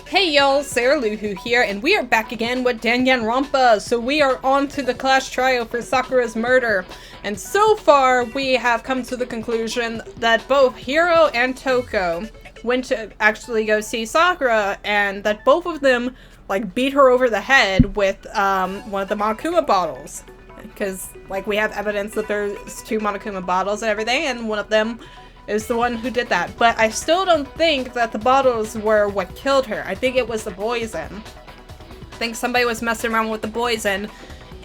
Hey y'all, Sarah Luhu here, and we are back again with Danganronpa. So we are on to the class trial for Sakura's murder. And so far, we have come to the conclusion that both Hiro and Toko went to actually go see Sakura, and that both of them, like, beat her over the head with, one of the Monokuma bottles. Because, like, we have evidence that there's 2 Monokuma bottles and everything, and one of them is the one who did that. But I still don't think that the bottles were what killed her. I think it was the poison. I think somebody was messing around with the poison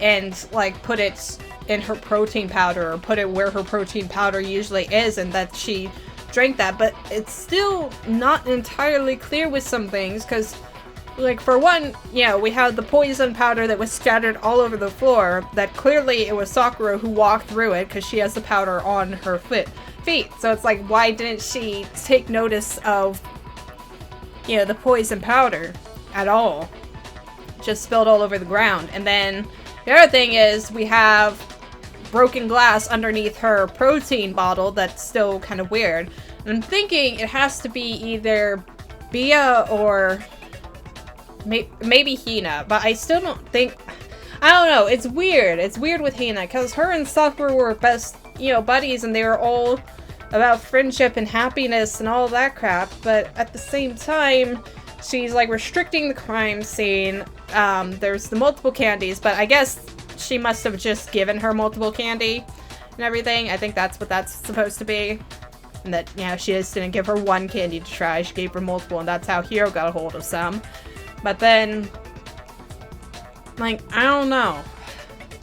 and, like, put it in her protein powder, or put it where her protein powder usually is, and that she drank that. But it's still not entirely clear with some things, because, like, for one, you know, we had the poison powder that was scattered all over the floor, that clearly it was Sakura who walked through it, because she has the powder on her feet. So it's like, why didn't she take notice of, you know, the poison powder at all? Just spilled all over the ground. And then the other thing is, we have broken glass underneath her protein bottle that's still kind of weird. And I'm thinking it has to be either Bia or maybe Hina, but I still don't think, I don't know, it's weird. It's weird with Hina, because her and Sakura were best, you know, buddies, and they were all about friendship and happiness and all that crap, but at the same time, she's, like, restricting the crime scene. There's the multiple candies, but I guess she must have just given her multiple candy and everything. I think that's what that's supposed to be. And that, you know, she just didn't give her one candy to try, she gave her multiple, and that's how Hiro got a hold of some. But then, like, I don't know.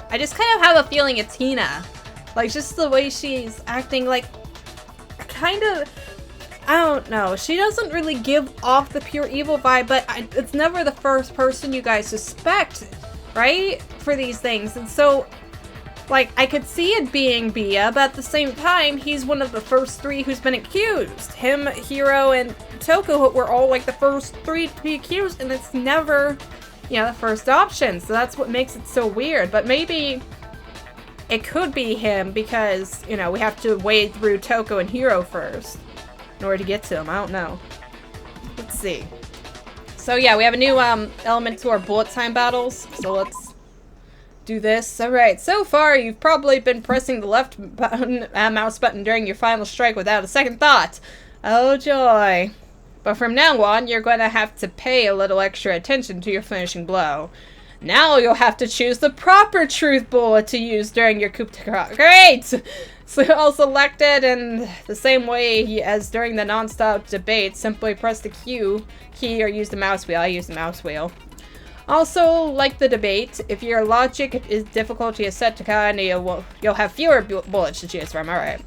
I just kind of have a feeling it's Hina. Like, just the way she's acting, like, kind of, I don't know. She doesn't really give off the pure evil vibe, but it's never the first person you guys suspect, right? For these things. And so, like, I could see it being Bia, but at the same time, he's one of the first 3 who's been accused. Him, Hiro, and Toko were all, like, the first 3 to be accused, and it's never, you know, the first option. So that's what makes it so weird. But maybe it could be him because, you know, we have to wade through Toko and Hiro first in order to get to him. I don't know. Let's see. So yeah, we have a new element to our bullet time battles. So let's do this. Alright, so far you've probably been pressing the left button, mouse button during your final strike without a second thought. Oh joy. But from now on, you're going to have to pay a little extra attention to your finishing blow. Now you'll have to choose the proper truth bullet to use during your coup d'etat. Great! So all selected in the same way as during the non-stop debate. Simply press the Q key or use the mouse wheel. I use the mouse wheel. Also, like the debate, if your logic is difficulty is set to kind, you'll have fewer bullets to choose from. Alright.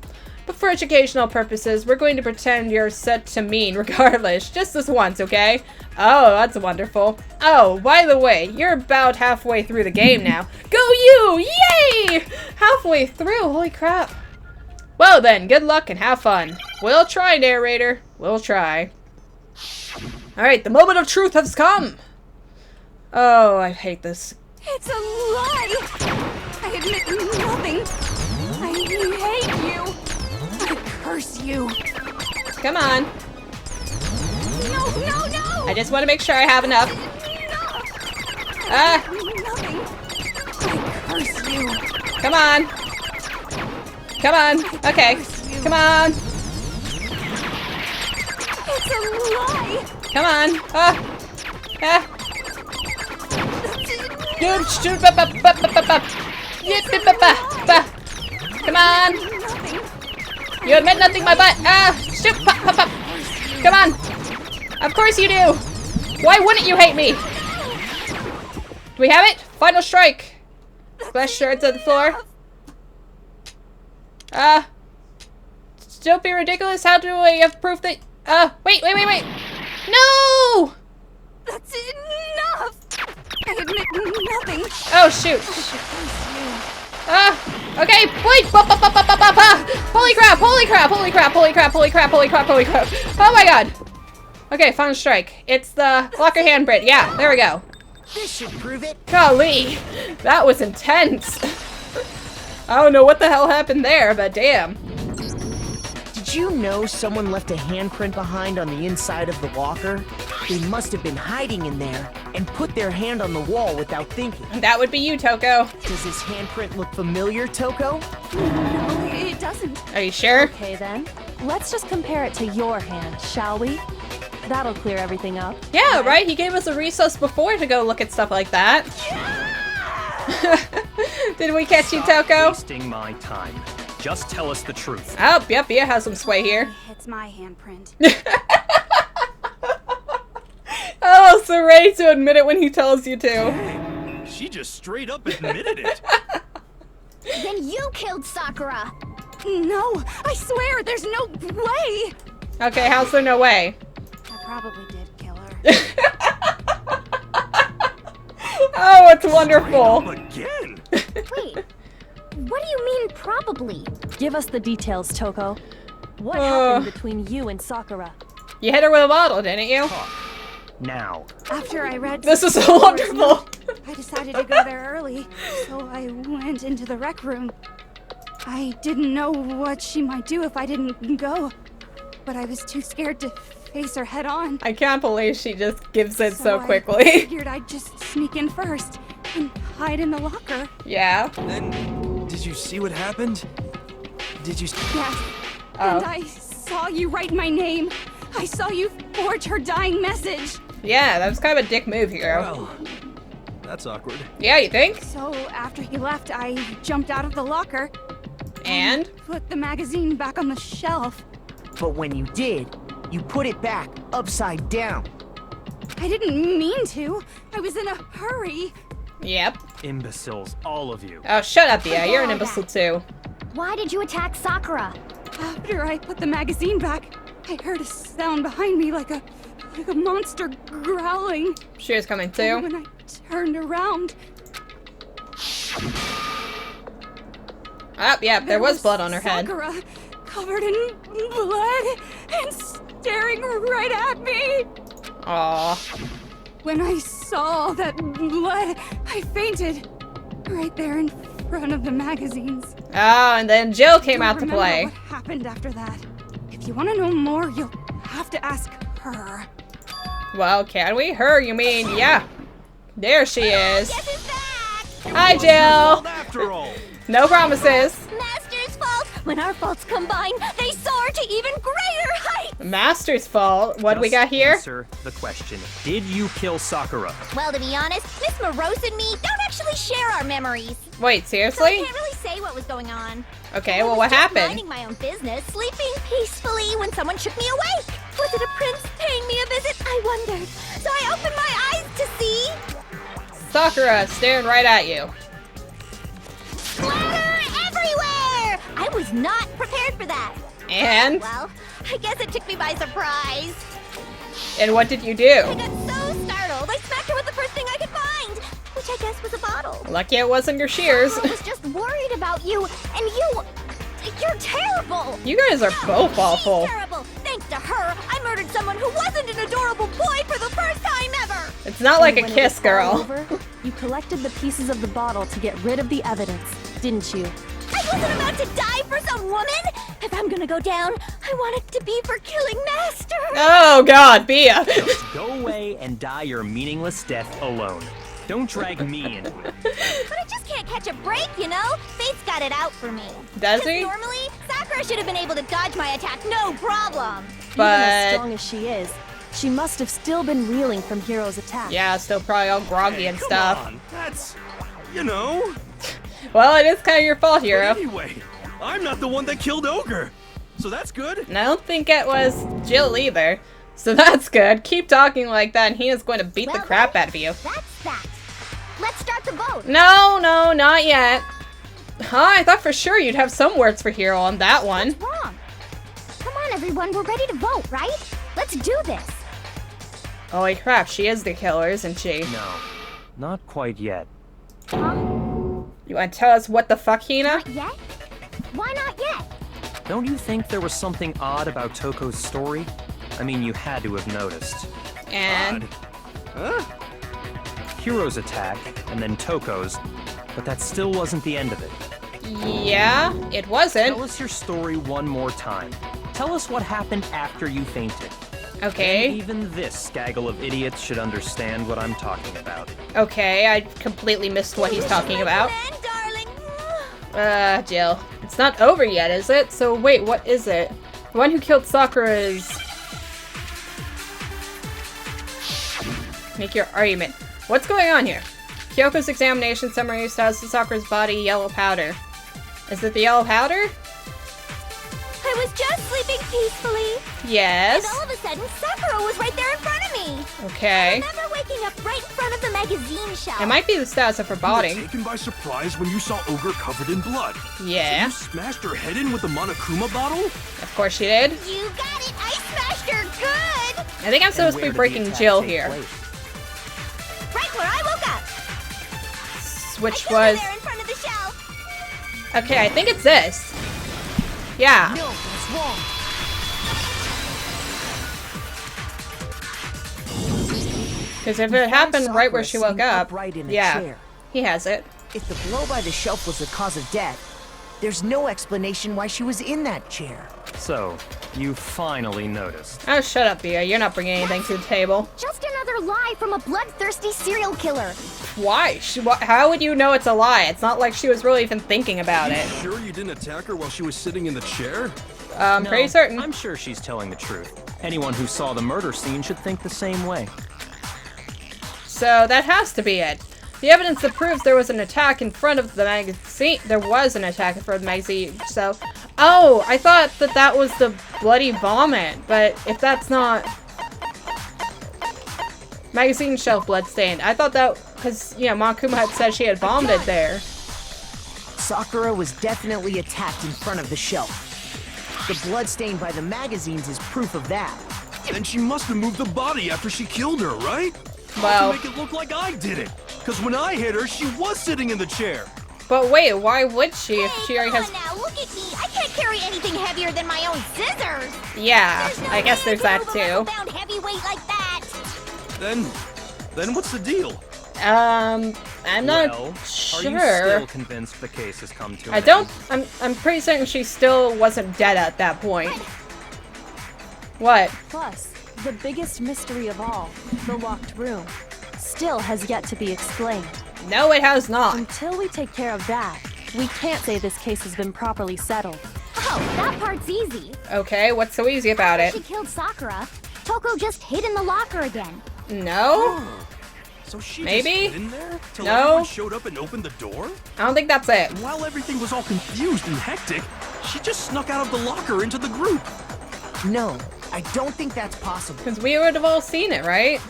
But for educational purposes, we're going to pretend you're set to mean regardless. Just this once, okay? Oh, that's wonderful. Oh, by the way, you're about halfway through the game now. Go you! Yay! Halfway through, holy crap. Well then, good luck and have fun. We'll try, narrator. We'll try. Alright, the moment of truth has come. Oh, I hate this. It's a lie! I admit nothing. I hate you. I curse you. Come on. No, no, no! I just want to make sure I have enough. Ah! Nothing. I curse you. Come on. Come on. Okay. Come on. It's a lie. Come on. Come on. You admit nothing, my butt. Shoot. Pop. Come on. Of course you do. Why wouldn't you hate me? Do we have it? Final strike. Splash shards on the floor. Don't be ridiculous. How do I have proof that... wait. No! That's enough! I admit nothing. Oh, shoot. Okay, wait! Holy crap! Oh my god! Okay, final strike. It's the lock your hand Brit. Yeah, there we go. This should prove it. Golly, that was intense. I don't know what the hell happened there, but damn. Did you know someone left a handprint behind on the inside of the locker? They must have been hiding in there and put their hand on the wall without thinking. That would be you, Toko. Does this handprint look familiar, Toko? No, it doesn't. Are you sure? Okay then, let's just compare it to your hand, shall we? That'll clear everything up. Yeah, right? He gave us a resource before to go look at stuff like that. Did we catch you, Toko? Wasting my time. Just tell us the truth. Oh, yep, Bia has some sway here. It's my handprint. Oh, so ready to admit it when he tells you to. She just straight up admitted it. Then you killed Sakura! No, I swear, there's no way! Okay, how's there no way? I probably did kill her. Oh, it's wonderful. Again? Wait, what do you mean probably? Give us the details, Toko. What happened between you and Sakura? You hit her with a bottle, didn't you? Now. After I read This is so wonderful. I decided to go there early, so I went into the rec room. I didn't know what she might do if I didn't go, but I was too scared to face her head on. I can't believe she just gives it so I quickly. figured I'd just sneak in first and hide in the locker. Yeah. Then, did you see what happened? Did you? Yes. And I saw you write my name. I saw you forge her dying message. Yeah, that was kind of a dick move here. Well, that's awkward. Yeah, you think? So after he left, I jumped out of the locker And? put the magazine back on the shelf. But when you did, you put it back upside down. I didn't mean to. I was in a hurry. Yep. Imbeciles, all of you. Oh, shut up, Bia. You're an imbecile too. Why did you attack Sakura? After I put the magazine back, I heard a sound behind me like a monster growling. She was coming And too. when I turned around, Oh, yeah, there was blood on her head. Sakura, covered in blood and staring right at me. Aw. When I saw that blood, I fainted right there in front of the magazines. Oh, and then Jill came Don't out to remember play. What happened after that? If you want to know more, you'll have to ask her. Well, can we? Her, you mean? Yeah. There she is. Guess who's back? Hi, Jill. After all. No promises. Master's fault! When our faults combine, they soar to even greater heights! Master's fault. What do we got Just here? Answer the question. Did you kill Sakura? Well, to be honest, Miss Morose and me don't actually share our memories. Wait, So I seriously? can't really say what was going on. Okay, I well, was what just happened? minding my own business, sleeping peacefully when someone shook me awake. Was it a prince paying me a visit? I wondered. So I opened my eyes to see... Sakura staring right at you. Splatter everywhere! I was not prepared for that. And? Well, I guess it took me by surprise. And what did you I do? got so startled, I smacked her with the first thing I could find, which I guess was a bottle. Lucky it wasn't your shears. I was just worried about you, and you're terrible. You guys are both awful. She's terrible. Thanks to her, I murdered someone who wasn't an adorable boy for the first time ever. It's not like a And when it kiss, was all girl. over, you collected the pieces of the bottle to get rid of the evidence, didn't you? I wasn't about to die for some woman. If I'm gonna go down, I want it to be for killing Master. Oh, God, Bia. Just go away and die your meaningless death alone. Don't drag me into it. But I just can't catch a break, you know? Fate's got it out for me. Does 'Cause he? normally, Sakura should have been able to dodge my attack, no problem. Even as But, strong as she is, she must have still been reeling from Hiro's attack. yeah, still probably all groggy and Come stuff. on, that's, you know. Well, it is kind of your fault, But Hiro. anyway, I'm not the one that killed Ogre, so that's good. And I don't think it was Jill either. So that's good. Keep talking like that and he is going to beat the Well, crap then, out of you. That's that. Let's start the vote. No, no, not yet. Huh? I thought for sure you'd have some words for Hiro on that one. What's wrong? Come on, everyone. We're ready to vote, right? Let's do this. Holy crap, she is the killer, isn't she? No, not quite yet. Huh? You want to tell us what the fuck, Hina? Not yet? Why not yet? Don't you think there was something odd about Toko's story? I mean, you had to have noticed. And Huh? Hiro's attack, and then Toko's, but that still wasn't the end of it. yeah, it wasn't. Tell us your story one more time. Tell us what happened after you fainted. Okay. And even this gaggle of idiots should understand what I'm talking about. Okay, I completely missed what he's talking about. Man, darling. Jill. It's not over yet, is it? So wait, what is it? The one who killed Sakura is... Make your argument. What's going on here? Kyoko's examination summary says to Sakura's body yellow powder. Is it the yellow powder? I was just sleeping peacefully. Yes. And all of a sudden, Sakura was right there in front of me. Okay. I remember waking up right in front of the magazine shelf. It might be the status of her You body. were taken by surprise when you saw Ogre covered in blood. Yeah. So you smashed her head in with the Monokuma bottle? Of course she did. You got it. I smashed her good. I think I'm supposed to be breaking Jill here. Right where I woke up. Which I killed her was... there in front of the shelf. Okay, I think it's this. Yeah. No, that's wrong. Because if it happened right where she woke Sakura up, upright in a yeah, chair. he has it. If the blow by the shelf was the cause of death, there's no explanation why she was in that chair. So, you finally noticed. Oh, shut up, Bia. You're not bringing anything to the table. Just another lie from a bloodthirsty serial killer. Why? How would you know it's a lie? It's not like she was really even thinking about it. Sure you didn't attack her while she was sitting in the chair? I'm pretty certain. I'm sure she's telling the truth. Anyone who saw the murder scene should think the same way. So that has to be it. The evidence that proves there was an attack in front of the magazine. There was an attack in front of the magazine. So, oh, I thought that that was the bloody vomit. But if that's not magazine shelf bloodstained, I thought that because Monokuma had said she had vomited there. Sakura was definitely attacked in front of the shelf. The blood stained by the magazines is proof of that. Then she must have moved the body after she killed her, right? Well, To make it look like I did it. Because when I hit her, she was sitting in the chair. but wait, why would she if she already has? Come on now, look at me. I can't carry anything heavier than my own scissors. Yeah, There's no I guess way there's I that could move a too. muscle-bound heavyweight like that. Then what's the deal? I'm not Well, are sure. you still convinced the case has come to an I don't. end? I'm pretty certain she still wasn't dead at that point. What? Plus, the biggest mystery of all, the locked room, still has yet to be explained. No, it has not. Until we take care of that, we can't say this case has been properly settled. Oh, that part's easy. Okay, what's so easy about After it? she killed Sakura, Toko just hid in the locker again. No? So she Maybe? just hid in there till No. everyone showed up and opened the door? I don't think that's it. And while everything was all confused and hectic, she just snuck out of the locker into the group. No, I don't think that's possible. Because we would have all seen it, right?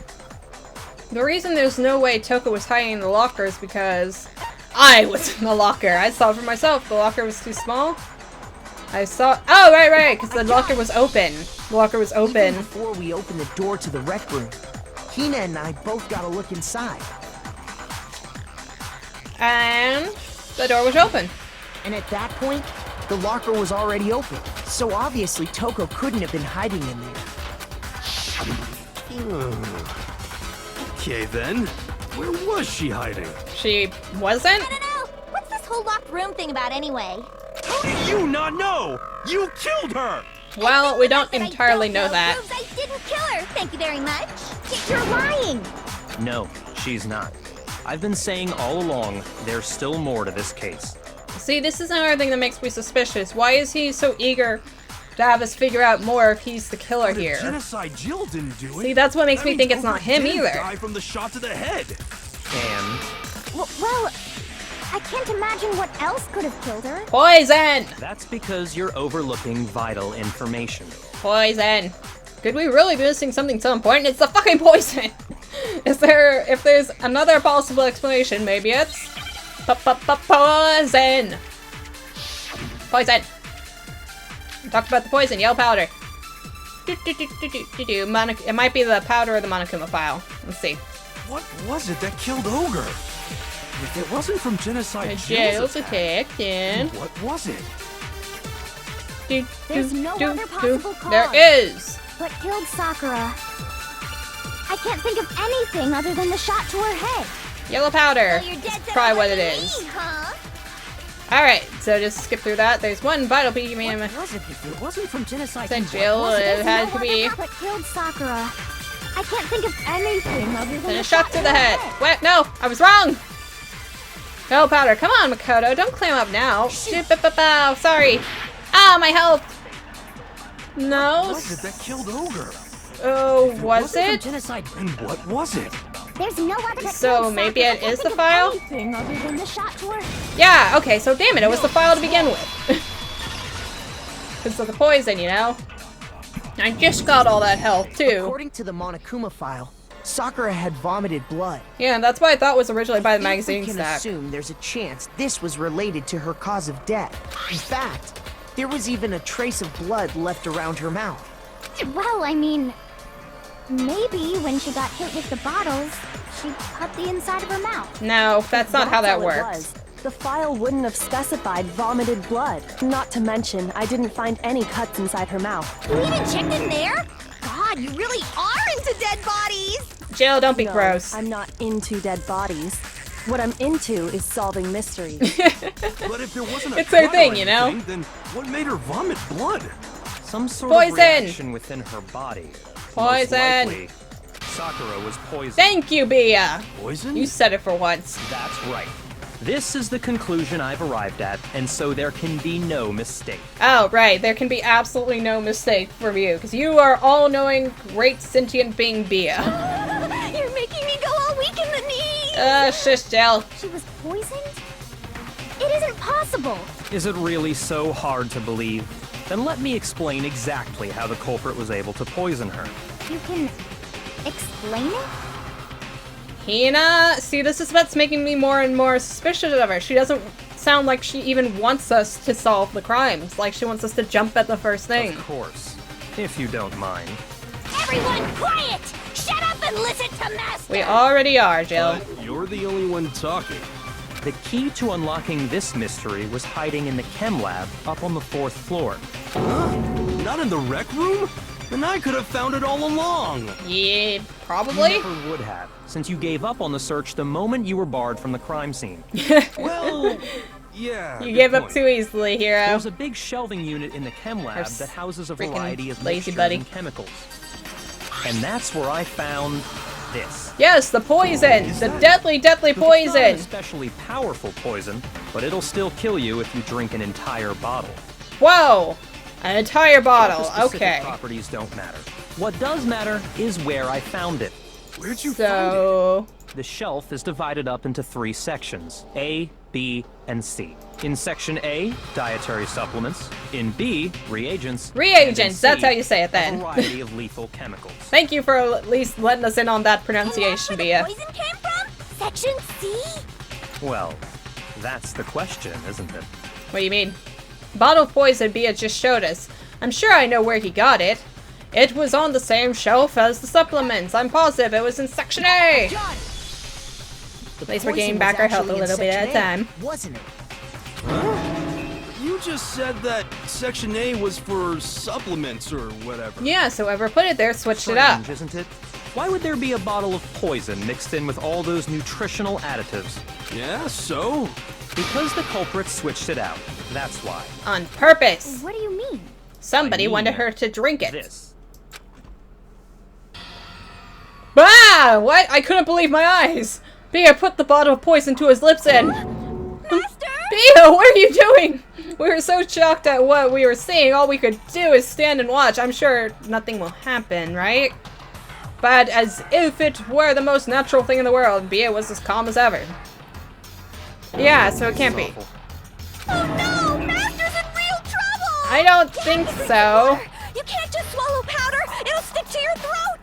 The reason there's no way Toko was hiding in the locker is because I was in the locker. I saw it for myself. The locker was too small. I saw. Oh, right, because the locker was open. The locker was Even open. before we opened the door to the rec room, Hina and I both got a look inside. And the door was open. And at that point, the locker was already open. So obviously Toko couldn't have been hiding in there. Okay then, where was she hiding? She wasn't? No. What's this whole locked room thing about anyway? How do you not know? You killed her! Well, we don't That I entirely don't know that. proves I didn't kill her. Thank you very much. You're lying. No, she's not. I've been saying all along, there's still more to this case. See, this is another thing that makes me suspicious. Why is he so eager to have us figure out more if he's the killer But if here? Genocide Jill didn't do it. See, that's what makes that me means think it's Ogre not him did either. Die from the shot to the head. And Well, I can't imagine what else could have killed her. Poison! that's because you're overlooking vital information. Poison. Could we really be missing something so important? It's the fucking poison! If there's another possible explanation, maybe it's poison! Poison! We talked about the poison, yellow powder. It might be the powder or the Monokuma file. Let's see. What was it that killed Ogre? If it wasn't from Genocide Jail's Jill's attack, attack, and what was it? There's no other possible cause. There is! What killed Sakura? I can't think of anything other than the shot to her head. Yellow powder. So you're dead That's set probably on what it letting me is. leave, huh? Alright, so just skip through that. There's one vital beam. What was it? If it wasn't from genocide, Then what Jill, was it? it had to No be. wonder what killed Sakura. I can't think of anything other than And a a shot to the head. What? No, I was wrong. No powder. Come on, Makoto. Don't clam up now. Sorry. Ah, my health. No. What was it that killed Ogre? Oh, If was wasn't from it? genocide, then what was it? There's no other. So maybe it is the file? Anything other than the shot to her. Yeah, okay, so damn it, it was the file to begin with. Because of the poison, you know? I just got all that health, too. According to the Monokuma file, Sakura had vomited blood. Yeah, and that's what I thought was originally by the We magazine can stack. assume there's a chance this was related to her cause of death. In fact, there was even a trace of blood left around her mouth. Well, I mean, maybe when she got hit with the bottles, she cut the inside of her mouth. No, that's not how that It works. was. The file wouldn't have specified vomited blood. Not to mention, I didn't find any cuts inside her mouth. You even checked in there? God, you really are into dead bodies. Jill, don't be No, gross. I'm not into dead bodies. What I'm into is solving mysteries. But if there wasn't a It's her cut or thing, you know? anything, then what made her vomit blood? Some sort Poison! of reaction within her body. Most Poison! likely, Sakura was poisoned. Thank you, Bia. Poison? You said it for once. That's right. This is the conclusion I've arrived at, and so there can be no mistake. Oh, right. There can be absolutely no mistake for you, because you are all-knowing, great sentient being Bia. You're making me go all weak in the knees. Shush, Jill. She was poisoned? It isn't possible. Is it really so hard to believe? Then let me explain exactly how the culprit was able to poison her. You can explain it? Hina, see, this is what's making me more and more suspicious of her. She doesn't sound like she even wants us to solve the crimes. Like she wants us to jump at the first thing. Of course, if you don't mind. Everyone quiet! Shut up and listen to Master! We already are, Jill. But you're the only one talking. The key to unlocking this mystery was hiding in the chem lab up on the 4th floor. Not in the rec room? Then I could have found it all along. Yeah, You probably. never would have, since you gave up on the search the moment you were barred from the crime scene. Well, yeah. You good gave up point. too easily, hero. There's a big shelving unit in the chem lab There's that houses a freaking variety of lazy mixtures buddy. and chemicals. And that's where I found this. Yes, the poison! The deadly, deadly Look, it's not an poison! especially powerful poison, but it'll still kill you if you drink an entire bottle. Whoa! An entire But bottle, the specific okay. properties don't matter. What does matter is where I found it. Where'd you find So... The shelf is divided up into 3 sections, A, B, and C. In section A, dietary supplements. In B, reagents. Reagents, And in that's C, how you say it a then. variety of lethal chemicals. Thank you for at least letting us in on that And that's pronunciation, where Bia. the poison came from? Section C? Well, that's the question, isn't it? What do you mean? Bottle of poison Bia just showed us. I'm sure I know where he got it. It was on the same shelf as the supplements. I'm positive it was in section A. The At least we're poison getting was back our health a actually in little bit at a Section time. A, wasn't it? You just said that Section A was for supplements or whatever. Yeah, so whoever put it there switched it up. Strange, isn't it? Why would there be a bottle of poison mixed in with all those nutritional additives? Yeah, so? Because the culprit switched it out. That's why. On purpose. What do you mean? Somebody I mean wanted her to drink it. This. Ah! What? I couldn't believe my eyes. Bia put the bottle of poison to his lips and... Master? Bia, what are you doing? We were so shocked at what we were seeing. All we could do is stand and watch. I'm sure nothing will happen, right? But as if it were the most natural thing in the world, Bia was as calm as ever. Yeah, so it can't be. Oh no! Master's in real trouble! I don't think so. You can't just swallow powder! It'll stick to your throat!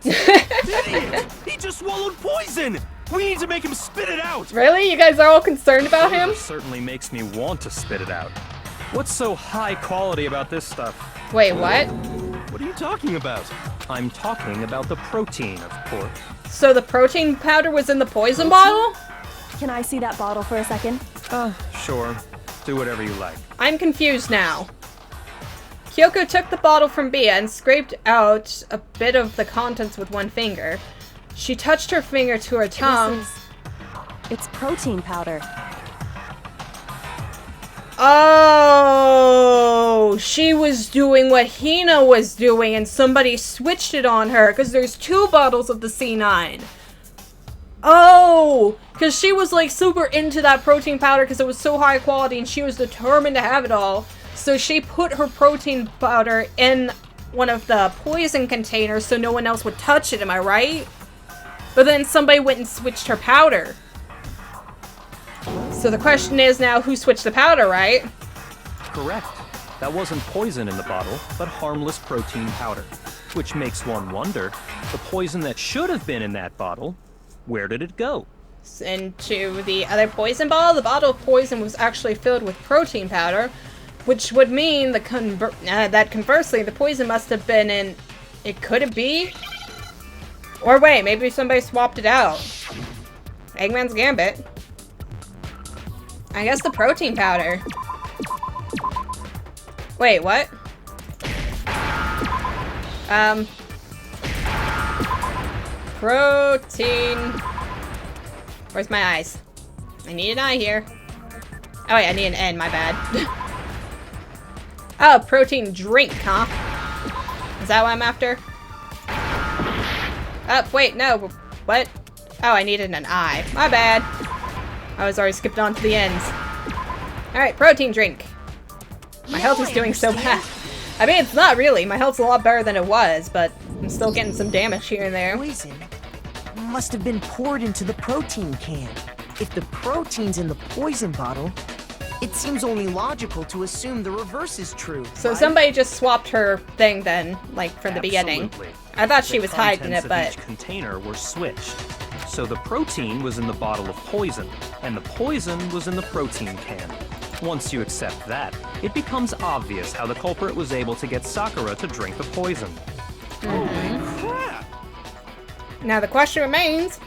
Idiot! He just swallowed poison! We need to make him spit it out! Really? You guys are all concerned about him? It certainly makes me want to spit it out. What's so high quality about this stuff? Wait, what? What are you talking about? I'm talking about the protein, of course. So the protein powder was in the poison bottle? Can I see that bottle for a second? Sure. Do whatever you like. I'm confused now. Kyoko took the bottle from Bia and scraped out a bit of the contents with one finger. She touched her finger to her tongue. It's protein powder. Oh, she was doing what Hina was doing and somebody switched it on her because there's 2 bottles of the C9. Oh, because she was like super into that protein powder because it was so high quality and she was determined to have it all. So she put her protein powder in one of the poison containers so no one else would touch it, am I right? But then somebody went and switched her powder. So the question is now, who switched the powder, right? Correct. That wasn't poison in the bottle, but harmless protein powder. Which makes one wonder, the poison that should have been in that bottle, where did it go? Into the other poison bottle. The bottle of poison was actually filled with protein powder, which would mean that conversely, the poison must have been in... It could it be? Or wait, maybe somebody swapped it out. Eggman's Gambit. I guess the protein powder. Wait, what? Protein. Where's my eyes? I need an eye here. Oh wait, I need an N, my bad. Oh, protein drink, huh? Is that what I'm after? Oh, wait, no. What? Oh, I needed an eye. My bad. I was already skipped on to the ends. Alright, protein drink. My health is doing so bad. I mean, it's not really. My health's a lot better than it was, but I'm still getting some damage here and there. Poison must have been poured into the protein can. If the protein's in the poison bottle, it seems only logical to assume the reverse is true. So right? somebody just swapped her thing then, like from the beginning. Absolutely. I thought she was The hiding it, contents but... of each container were switched. So the protein was in the bottle of poison, and the poison was in the protein can. Once you accept that, it becomes obvious how the culprit was able to get Sakura to drink the poison. Crap! Now the question remains,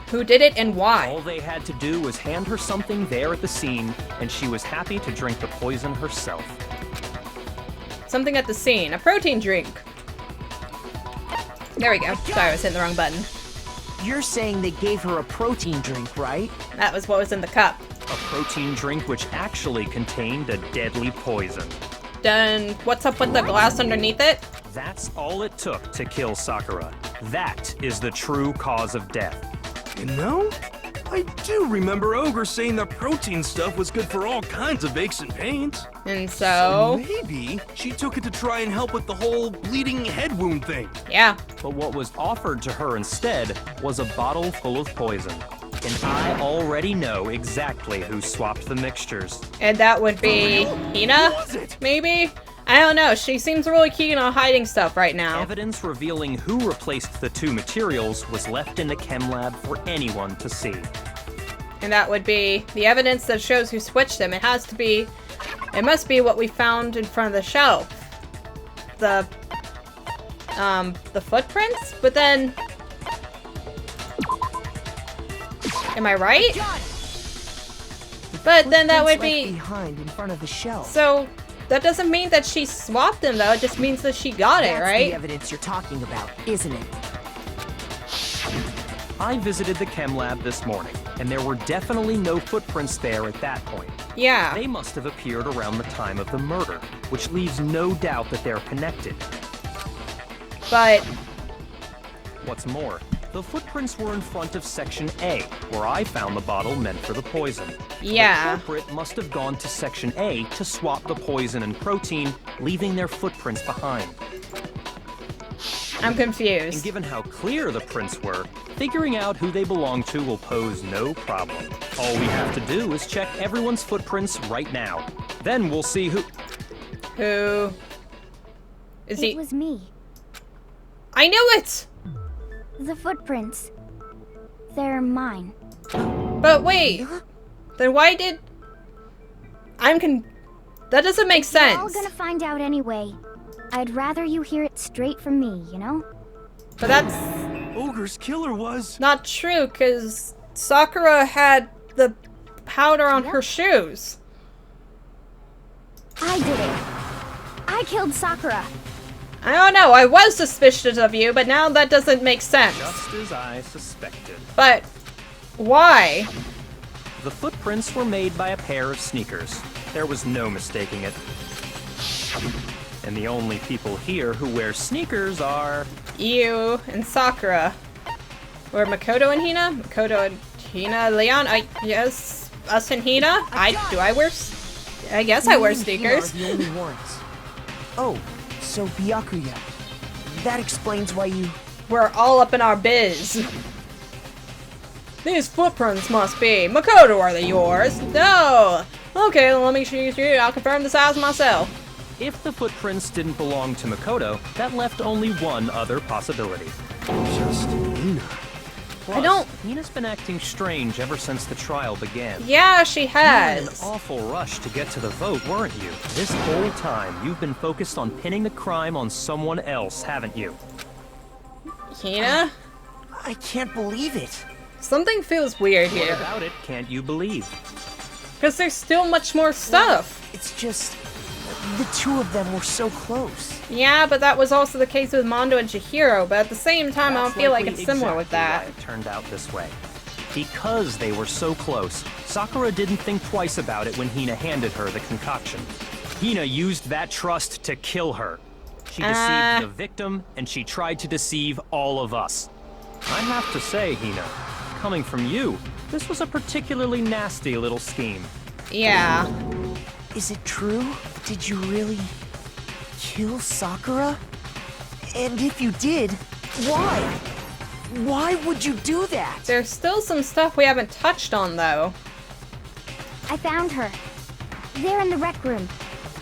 who did it and why? All they had to do was hand her something there at the scene, and she was happy to drink the poison herself. Something at the scene. A protein drink. There we go. Sorry, I was hitting the wrong button. You're saying they gave her a protein drink, right? That was what was in the cup. A protein drink which actually contained a deadly poison. Then what's up with the glass underneath it? That's all it took to kill Sakura. That is the true cause of death. You know, I do remember Ogre saying the protein stuff was good for all kinds of aches and pains. And so... Maybe she took it to try and help with the whole bleeding head wound thing. Yeah. But what was offered to her instead was a bottle full of poison. And I already know exactly who swapped the mixtures. And that would be Hina? Who was it? Maybe? I don't know. She seems really keen on hiding stuff right now. Evidence revealing who replaced the 2 materials was left in the chem lab for anyone to see. And that would be the evidence that shows who switched them. It has to be... It must be what we found in front of the shelf. The footprints? But then... Am I right? But then that would Footprints be... left behind in front of the shelf. So, that doesn't mean that she swapped them, though. It just means that she got it, That's right? the evidence you're talking about, isn't it? I visited the chem lab this morning, and there were definitely no footprints there at that point. Yeah. They must have appeared around the time of the murder, which leaves no doubt that they're connected. But... What's more, the footprints were in front of Section A, where I found the bottle meant for the poison. Yeah. The culprit must have gone to Section A to swap the poison and protein, leaving their footprints behind. I'm And confused. given how clear the prints were, figuring out who they belong to will pose no problem. All we have to do is check everyone's footprints right now. Then we'll see who... Who... Is It he... was me. I knew it! The footprints. They're mine. But wait. Then why did... That doesn't make We're all sense. gonna find out anyway. I'd rather you hear it straight from me, you know? But that's Ogre's killer was... not true, because Sakura had the powder on her shoes. I did it. I killed Sakura. I don't know, I was suspicious of you, but now that doesn't make sense. Just as I suspected. But why? The footprints were made by a pair of sneakers. There was no mistaking it. And the only people here who wear sneakers are... You and Sakura. Or Makoto and Hina? Makoto and Hina. Leon, yes, us and Hina. I guess I wear sneakers. You and Hina are the only ones. Oh, so Byakuya. That explains why you... We're all up in our biz. These footprints must be. Makoto, are they yours? No! Okay, let me choose you. I'll confirm the size myself. If the footprints didn't belong to Makoto, that left only one other possibility. Just Hina. Plus, I don't... Hina's been acting strange ever since the trial began. Yeah, she You were in an has. awful rush to get to the vote, weren't you? This whole time, you've been focused on pinning the crime on someone else, haven't you? Hina? I can't believe it. Something feels weird What here. about it can't you believe? Because there's still much more stuff. It's just... the two of them were so close. Yeah, but that was also the case with Mondo and Chihiro, but at the same time, I don't That's feel like likely it's similar with that. exactly why it turned out this way. Because they were so close, Sakura didn't think twice about it when Hina handed her the concoction. Hina used that trust to kill her. She deceived the victim, and she tried to deceive all of us. I have to say, Hina, coming from you, this was a particularly nasty little scheme. Yeah. Is it true? Did you really... kill Sakura? And if you did, why? Why would you do that? There's still some stuff we haven't touched on, though. I found her. There in the rec room.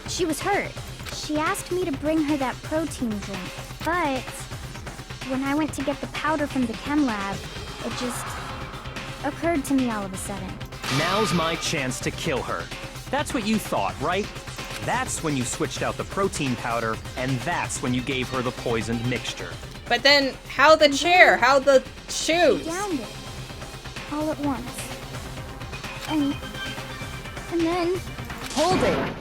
She was hurt. She asked me to bring her that protein drink, but when I went to get the powder from the chem lab, it just occurred to me all of a sudden. Now's my chance to kill her. That's what you thought, right? That's when you switched out the protein powder, and that's when you gave her the poisoned mixture. But then, how the chair? How the shoes? She downed it. All at once. And then... Hold it.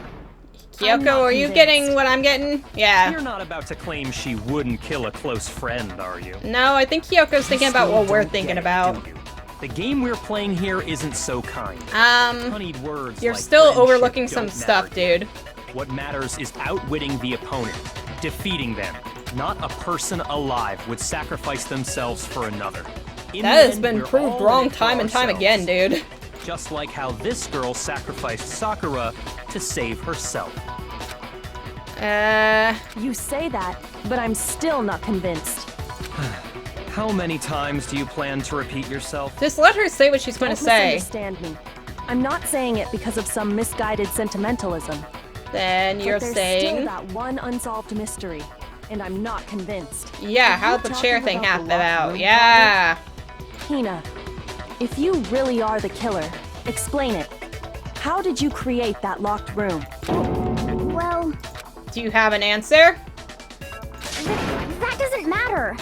I'm Kyoko, not are you convinced. getting what I'm getting? Yeah. You're not about to claim she wouldn't kill a close friend, are you? No, I think Kyoko's thinking about Still what we're don't thinking get it, about. do you? The game we're playing here isn't so kind. Honeyed words You're like still friendship overlooking don't some stuff, matter. dude. What matters is outwitting the opponent, defeating them. Not a person alive would sacrifice themselves for another. In That the has end, been we're proved all in wrong it for time and time ourselves. again, dude. Just like how this girl sacrificed Sakura to save herself. You say that, but I'm still not convinced. How many times do you plan to repeat yourself? Just let her say what she's going Don't to say. misunderstand me. I'm not saying it because of some misguided sentimentalism. Then you're But there's still saying... that one unsolved mystery, and I'm not convinced. Yeah, Are how you the talking chair thing about the happened locked out. room Yeah. Hina, if you really are the killer, explain it. How did you create that locked room? Well, Do you have an answer? that doesn't matter.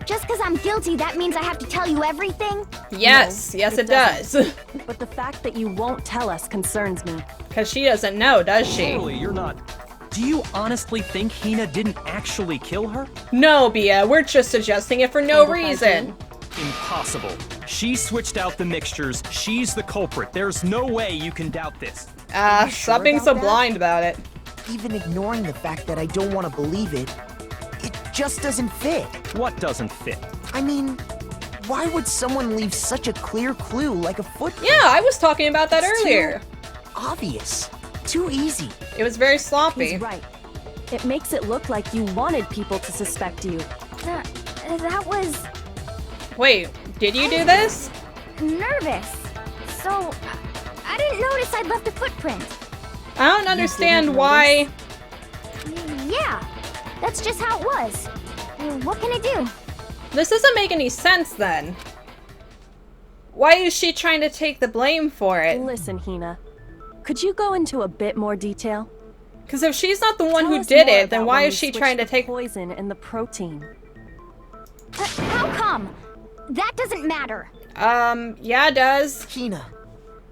Just because I'm guilty, that means I have to tell you everything? Yes. Yes, it does. But the fact that you won't tell us concerns me. Because she doesn't know, does she? Surely you're not... Do you honestly think Hina didn't actually kill her? No, Bia. We're just suggesting it for no And if I reason. do? Impossible. She switched out the mixtures. She's the culprit. There's no way you can doubt this. Stop being so about that? blind about it. Even ignoring the fact that I don't want to believe it, it just doesn't fit. What doesn't fit? I mean, why would someone leave such a clear clue like a footprint? Yeah, I was talking about that It's earlier. Too obvious. Too easy. It was very sloppy. He's right. It makes it look like you wanted people to suspect you. That was Wait, did you do this? nervous. So, I didn't notice I'd left a footprint. I don't understand why... Yeah, that's just how it was. What can I do? This doesn't make any sense then. Why is she trying to take the blame for it? Listen, Hina. Could you go into a bit more detail? Because if she's not the one Tell who us did more it, then about why when is you she trying to switched the take... poison and the protein? How come? That doesn't matter. Yeah, it does. Hina,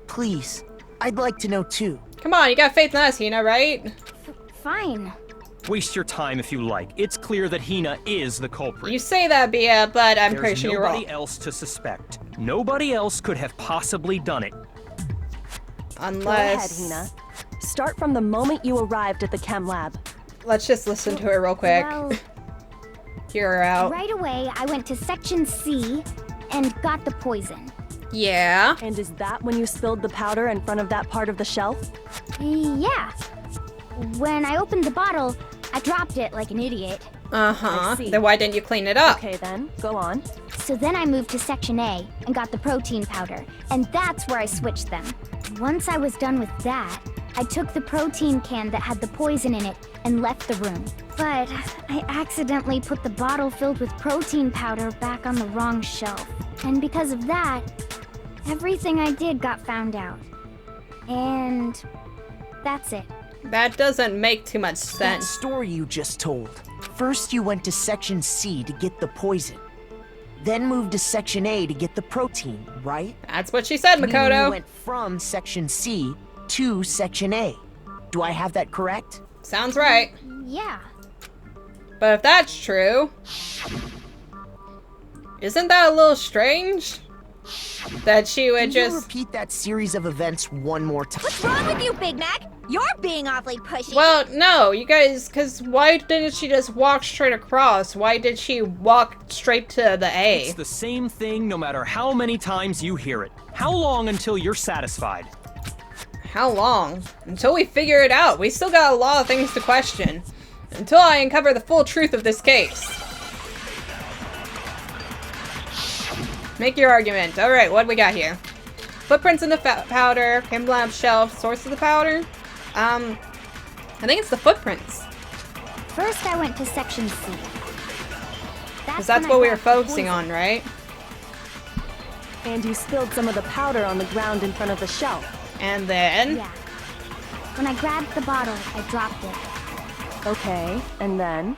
please. I'd like to know too. Come on, you got faith in us, Hina, right? Fine. Waste your time if you like. It's clear that Hina is the culprit. You say that, Bia, but I'm There's pretty sure you're wrong. nobody else to suspect. Nobody else could have possibly done it. Unless... Go ahead, Hina. Start from the moment you arrived at the chem lab. Let's just listen to her real quick. Well, Hear her out. right away, I went to Section C and got the poison. Yeah. And is that when you spilled the powder in front of that part of the shelf? Yeah. When I opened the bottle, I dropped it like an idiot. Uh-huh. I see. Then why didn't you clean it up? Okay then, go on. So then I moved to Section A and got the protein powder, and that's where I switched them. Once I was done with that, I took the protein can that had the poison in it and left the room. But I accidentally put the bottle filled with protein powder back on the wrong shelf. And because of that, everything I did got found out. And that's it. That doesn't make too much That sense. story you just told. First you went to Section C to get the poison. Then moved to Section A to get the protein, right? That's what she said, Meaning Makoto. you went from Section C to Section A. Do I have that correct? Sounds right. Yeah. But if that's true, isn't that a little strange? That she would Can you just... repeat that series of events one more time? What's wrong with you, Big Mac? You're being awfully pushy. Well, no, you guys, because why didn't she just walk straight across? Why did she walk straight to the A? It's the same thing no matter how many times you hear it. How long until you're satisfied? How long? Until we figure it out. We still got a lot of things to question. Until I uncover the full truth of this case. Make your argument. Alright, what do we got here? Footprints in the powder, chem lab shelf, source of the powder? I think it's the footprints. First, I went to Section C. Because that's when I what we were grabbed the focusing poison. on, right? And you spilled some of the powder on the ground in front of the shelf. And then... Yeah. When I grabbed the bottle, I dropped it. Okay, and then?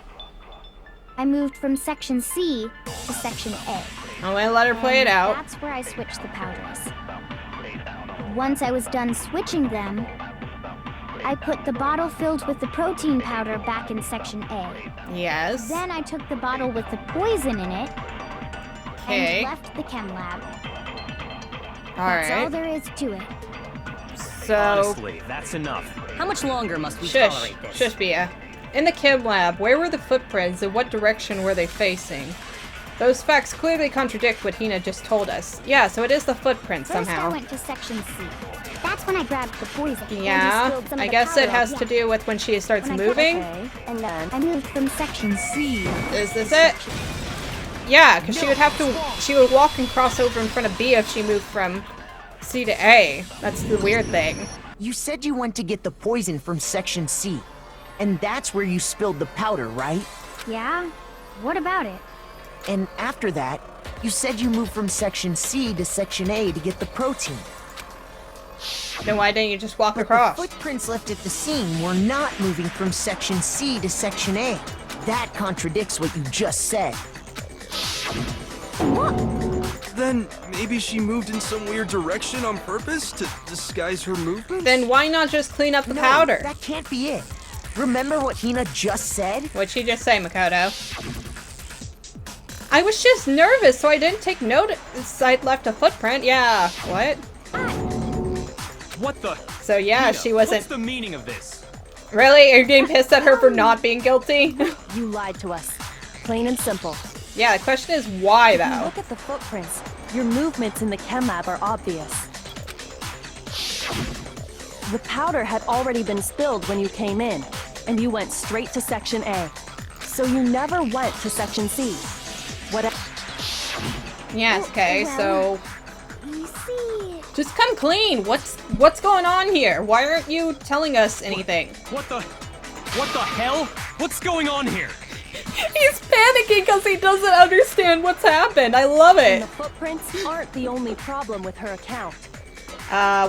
I moved from Section C to Section A. I'm gonna let her play it And out. That's where I switched the powders. Once I was done switching them, I put the bottle filled with the protein powder back in Section A. Yes. Then I took the bottle with the poison in it Okay. and left the chem lab. That's all Alright. there is to it. So... Honestly, that's enough. How much longer must we Shush. tolerate this? Shush, Bia. In the chem lab, where were the footprints and what direction were they facing? Those facts clearly contradict what Hina just told us. Yeah, so it is the footprint First, I somehow. went to Section C. That's when I grabbed the poison. Yeah, spilled some of I the guess it powder. has to do with when she starts When I moving. Okay, and then? I moved from Section C. Is this it? Yeah, because she would have to, she would walk and cross over in front of B if she moved from C to A. That's the weird thing. You said you went to get the poison from Section C. And that's where you spilled the powder, right? Yeah? What about it? And after that, you said you moved from Section C to Section A to get the protein. Then why didn't you just walk But across? the footprints left at the scene were not moving from Section C to Section A. That contradicts what you just said. Then maybe she moved in some weird direction on purpose to disguise her movements? Then why not just clean up the No, powder? that can't be it. Remember what Hina just said? What'd she just say, Makoto? I was just nervous, so I didn't take notice I'd left a footprint. Yeah, what? What the? So yeah, Hina, she What's wasn't... the meaning of this? Really? Are you getting pissed at her for not being guilty? You lied to us. Plain and simple. Yeah, the question is why, If you though? look at the footprints, your movements in the chem lab are obvious. The powder had already been spilled when you came in, and you went straight to Section A. So you never went to Section C. What? Yes, okay, so... You see... Just come clean! What's going on here? Why aren't you telling us anything? What the hell? What's going on here? He's panicking because he doesn't understand what's happened. I love And it. the footprints aren't the only problem with her account.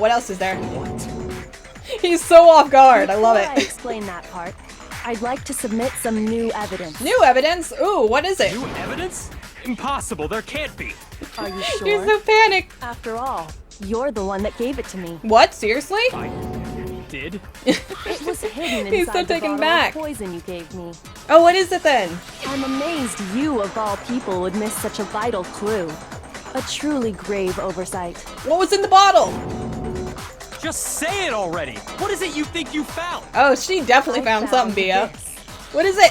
What else is there? He's so off guard. I love Before I it. explain that part, I'd like to submit some new evidence. New evidence? Ooh, what is it? New evidence? Impossible, there can't be. Are you He's sure? so panicked. After all, you're the one that gave it to me. What? Seriously? I did? It was hidden He's inside so the taken bottle back. of poison you gave me. Oh, what is it then? I'm amazed you, of all people, would miss such a vital clue. A truly grave oversight. What was in the bottle? Just say it already! What is it you think you found? Oh, she definitely found something, Bia. this. What is it?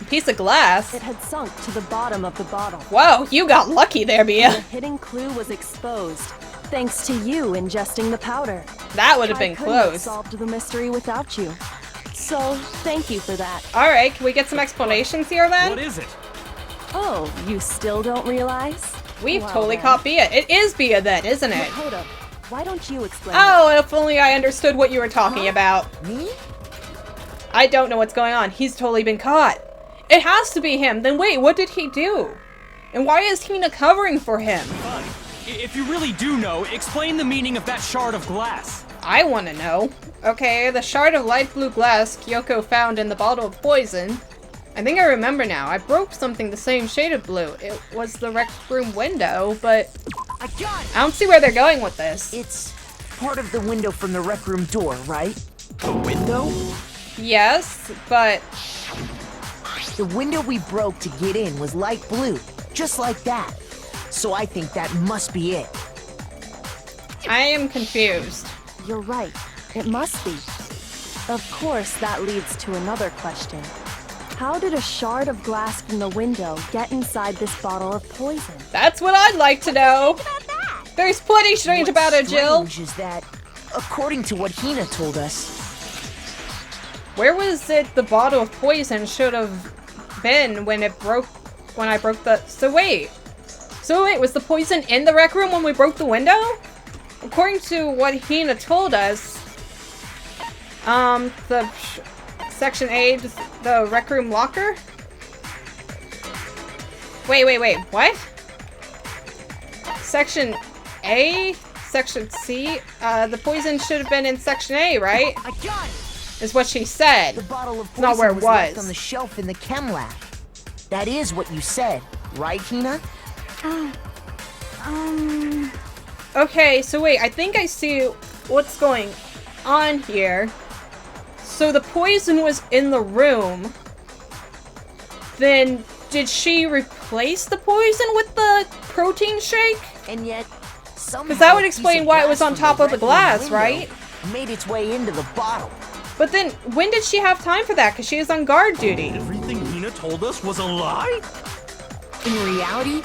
A piece of glass? It had sunk to the bottom of the bottle. Whoa, you got lucky there, The Bia. hidden clue was exposed, thanks to you ingesting the powder. That would have been I couldn't have close. solved the mystery without you. So, thank you for that. Alright, can we get some explanations here then? What is it? Oh, you still don't realize? We've Well, totally then. caught Bia. It is Bia then, isn't it? Makoto, why don't you explain? Oh, if only I understood what you were talking about. Me? I don't know what's going on. He's totally been caught. It has to be him. Then wait, what did he do? And why is Hina covering for him? Fine. If you really do know, explain the meaning of that shard of glass. I want to know. Okay, the shard of light blue glass Kyoko found in the bottle of poison. I think I remember now. I broke something the same shade of blue. It was the rec room window, but I got it! I don't see where they're going with this. It's part of the window from the rec room door, right? The window? Yes, but The window we broke to get in was light blue, just like that. So I think that must be it. I am confused. You're right. It must be. Of course, that leads to another question. How did a shard of glass from the window get inside this bottle of poison? That's what I'd like to know. There's plenty strange about it, Jill. Strange is that, according to what Hina told us, Where was it the bottle of poison should have been when I broke the... So wait, was the poison in the rec room when we broke the window? According to what Hina told us, Section A, the rec room locker? Wait, what? Section A? Section C? The poison should have been in Section A, right? I got it! Is what she said. The bottle of It's poison not where it left was. on the shelf in the chem lab. That is what you said, right, Hina? Okay, so wait, I think I see what's going on here. So the poison was in the room. Then did she replace the poison with the protein shake? And yet, somehow Because that would a piece explain of why it was glass on from top of the rec room glass, window right? Made its way into the bottle. But then when did she have time for that? Because she is on guard duty. Everything Hina told us was a lie? In reality,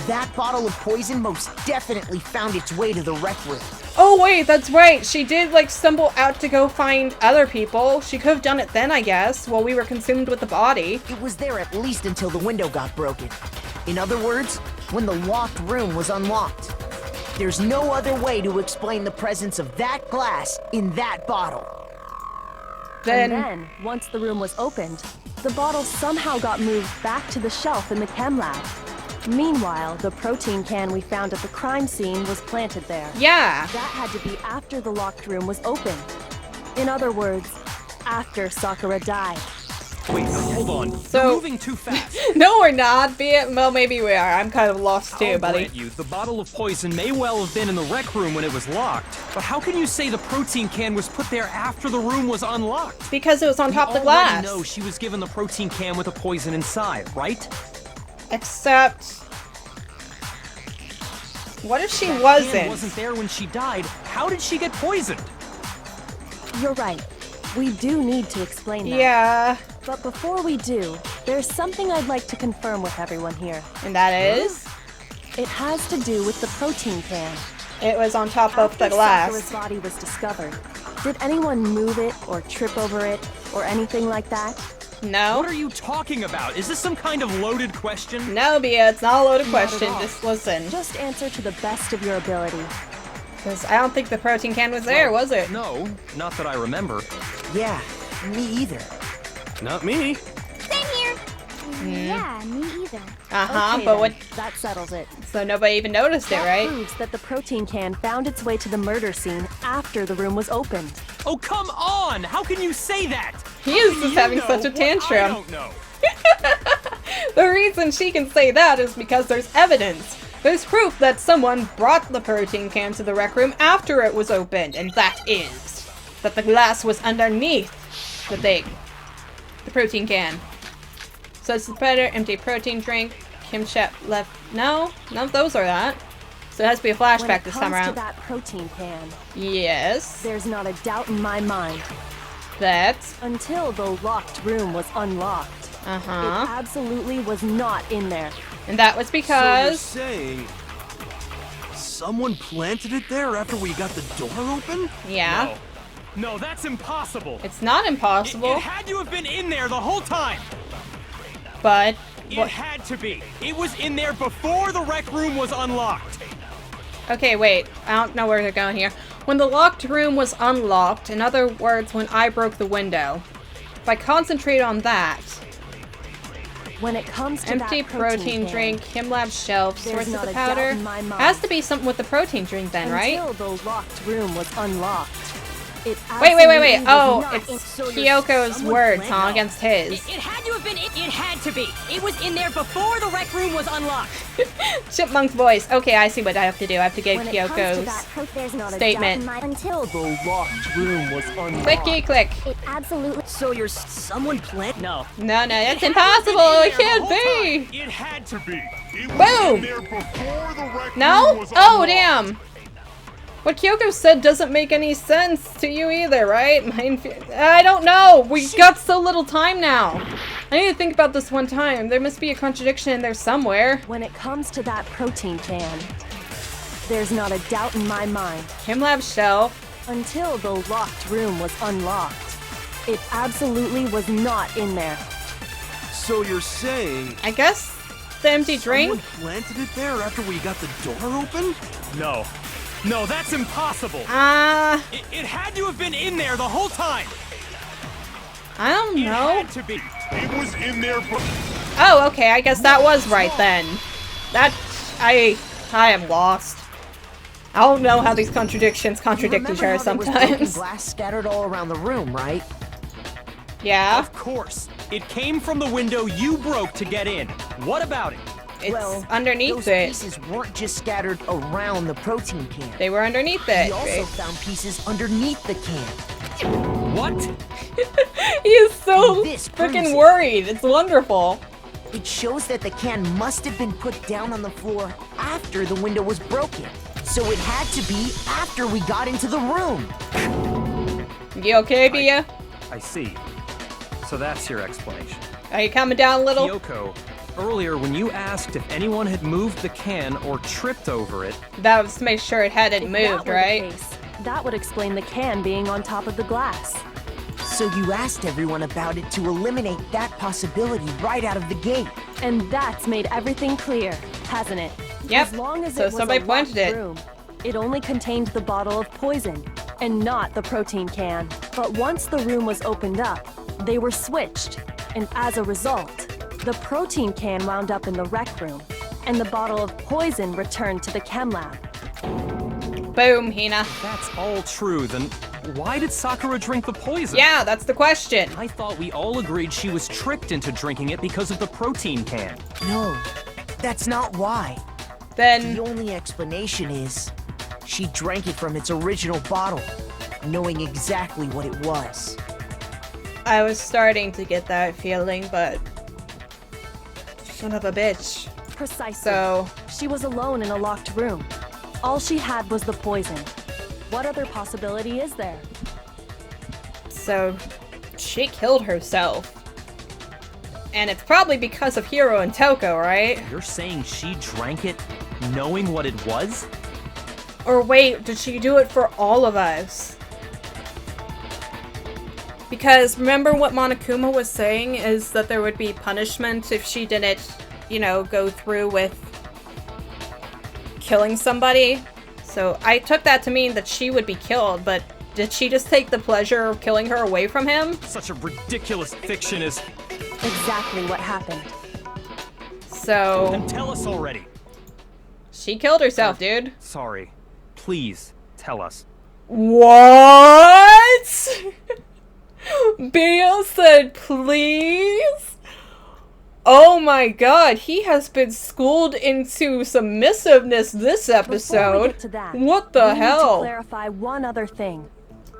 that bottle of poison most definitely found its way to the rec room. Oh wait, that's right. She did like stumble out to go find other people. She could have done it then, I guess, while we were consumed with the body. It was there at least until the window got broken. In other words, when the locked room was unlocked. There's no other way to explain the presence of that glass in that bottle. Then, And then, once the room was opened, the bottle somehow got moved back to the shelf in the chem lab. Meanwhile, the protein can we found at the crime scene was planted there. yeah. That had to be after the locked room was opened. In other words, after Sakura died. Wait, hold on. So- You're moving too fast. No, we're not. Well, maybe we are. I'm kind of lost too, I'll buddy. grant you, the bottle of poison may well have been in the rec room when it was locked. But how can you say the protein can was put there after the room was unlocked? Because it was on top of the We glass. already know she was given the protein can with the poison inside, right? Except, what if she That wasn't? can wasn't there when she died. How did she get poisoned? You're right. We do need to explain that. Yeah, But before we do, there's something I'd like to confirm with everyone here. and that is, It has to do with the protein can. it was on top of the After glass. Sakura's body was discovered, did anyone move it or trip over it or anything like that? No, What are you talking about? Is this some kind of loaded question? no, Bia, it's not a loaded Not at question. all. Just listen, Just answer to the best of your ability. because I don't think the protein can was there, was it? No, not that I remember. Yeah, me either. Not me. Same here. Yeah, me either. Uh-huh, Okay, but then. what? That settles it. So nobody even noticed it, That right? proves that the protein can found its way to the murder scene after the room was opened. Oh, come on! How can you say that? He is How do just you having know such a what I tantrum. don't know. The reason she can say that is because there's evidence. There's proof that someone brought the protein can to the rec room after it was opened, and that is that the glass was underneath the thing. The protein can. So it's the predator, empty protein drink, Kim Shep left. No, none of those are that. So it has to be a flashback this time When it comes to around. that protein can, Yes. there's not a doubt in my mind. That. Until the locked room was unlocked, it Uh-huh. absolutely was not in there. And that was So you're because... saying someone planted it there after we got the door open? Yeah. No, that's impossible. It's not impossible, It had to have been in there the whole time. but... It What? had to be. It was in there before the rec room was unlocked. Okay, wait. I don't know where they're going here. When the locked room was unlocked, in other words, when I broke the window. If I concentrate on that... When it comes to Empty that protein can, drink, Himlab shelf, There's source of not the a doubt powder. in my mind. Has to be something with the protein drink then, right? Until the locked room was unlocked, it Wait. absolutely was Oh, not in- it's So you're Kyoko's someone words, planned- huh, No. against his. It had to have been. It had to be. It was in there before the rec room was unlocked. Chipmunk's voice. Okay, I see what I have to do. I have to get When it comes to Kyoko's that There's not statement. a doubt in my until The locked room was unlocked. Clicky click. it absolutely. So you're someone plant? No. No, that's It had to have been impossible. in It there the can't whole be. time. It had to be. Boom. No? Oh, damn. What Kyoko said doesn't make any sense to you either, right? I don't know. We got so little time now. I need to think about this one time. There must be a contradiction in there somewhere. When it comes to that protein can, there's not a doubt in my mind. Himlab shelf. Until the locked room was unlocked, it absolutely was not in there. So you're saying I guess the empty drink. someone planted it there after we got the door open? No. No, that's impossible. It It had to have been in there the whole time. I don't It know. had to be. It was in there. Oh, okay. I guess that was right then. I am lost. I don't know how these contradictions contradict each other Remember how there was broken sometimes. glass scattered all around the room, right? Yeah, Of course. It came from the window you broke to get in. What about it? it's Well, underneath those it. pieces weren't just scattered around the protein can. They were underneath it. We also found pieces underneath the can. What? He is so This proves freaking it. worried. It's wonderful. It shows that the can must have been put down on the floor after the window was broken. So it had to be after we got into the room. You okay, Bia? I see. So that's your explanation. Are you coming down a little? Kyoko, earlier when you asked if anyone had moved the can or tripped over it, That was to make sure it hadn't If that moved, were the right? case, that would explain the can being on top of the glass. So you asked everyone about it to eliminate that possibility right out of the gate. And that's made everything clear, hasn't it? Yep. As long as So it was somebody a planted locked it. room, it only contained the bottle of poison, and not the protein can. But once the room was opened up, they were switched, and as a result, the protein can wound up in the rec room, and the bottle of poison returned to the chem lab. Boom, Hina. that's all true, then why did Sakura drink the poison? Yeah, that's the question. I thought we all agreed she was tricked into drinking it because of the protein can. No, that's not why. The Then, only explanation is she drank it from its original bottle, knowing exactly what it was. I was starting to get that feeling, but... Son of a bitch. Precisely. So, She was alone in a locked room. All she had was the poison. What other possibility is there? so she killed herself. And it's probably because of Hiro and Toko, right? You're saying she drank it knowing what it was? Or wait, did she do it for all of us? Because remember what Monokuma was saying is that there would be punishment if she didn't, you know, go through with killing somebody. So I took that to mean that she would be killed, but did she just take the pleasure of killing her away from him? Such a ridiculous fiction is... Exactly what happened. So Then tell us already. she killed herself, dude. Sorry. Please, tell us. What? Bia said please? Oh my god, he has been schooled into submissiveness this Before episode. we get to that, What the we need to hell? clarify one other thing.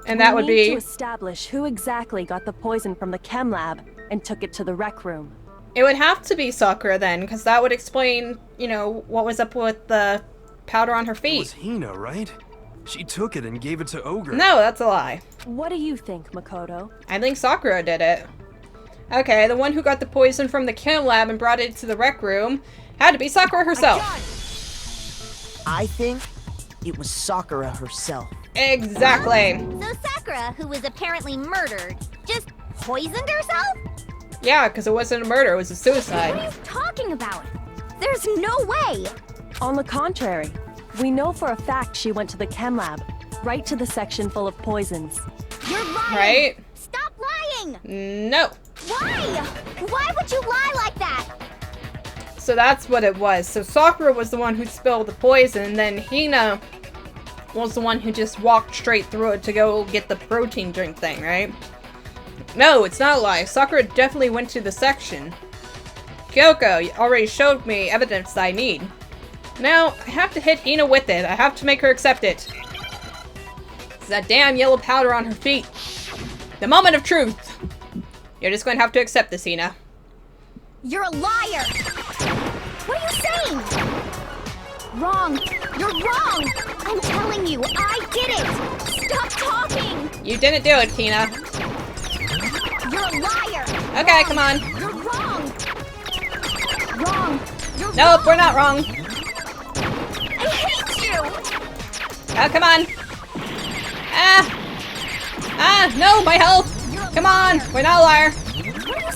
And that would We need be, to establish who exactly got the poison from the chem lab and took it to the rec room. it would have to be Sakura then, because that would explain, you know, what was up with the powder on her It feet. was Hina, right? She took it and gave it to Ogre. No, that's a lie. What do you think, Makoto? I think Sakura did it. Okay, the one who got the poison from the chem lab and brought it to the rec room had to be Sakura herself. I think it was Sakura herself. Exactly. So Sakura, who was apparently murdered, just poisoned herself? Yeah, because it wasn't a murder, it was a What are suicide. you talking about? There's no way! On the contrary, we know for a fact she went to the chem lab, right to the section full of poisons. You're lying! Right? Stop lying! No. Why? Why would you lie like that? So that's what it was. So Sakura was the one who spilled the poison, and then Hina was the one who just walked straight through it to go get the protein drink thing, right? No, it's not a lie. Sakura definitely went to the section. Kyoko, you already showed me evidence that I need. Now, I have to hit Hina with it. I have to make her accept it. It's that damn yellow powder on her feet. The moment of truth. You're just going to have to accept this, Hina. You're a liar! What are you saying? Wrong! You're wrong! I'm telling you, I did it! Stop talking! You didn't do it, Hina. You're a liar! Okay, come on. You're wrong! Wrong! You're Nope, wrong! we're not wrong. I hate you! Oh, come on. No, my health. Come on, we're not a liar. What are you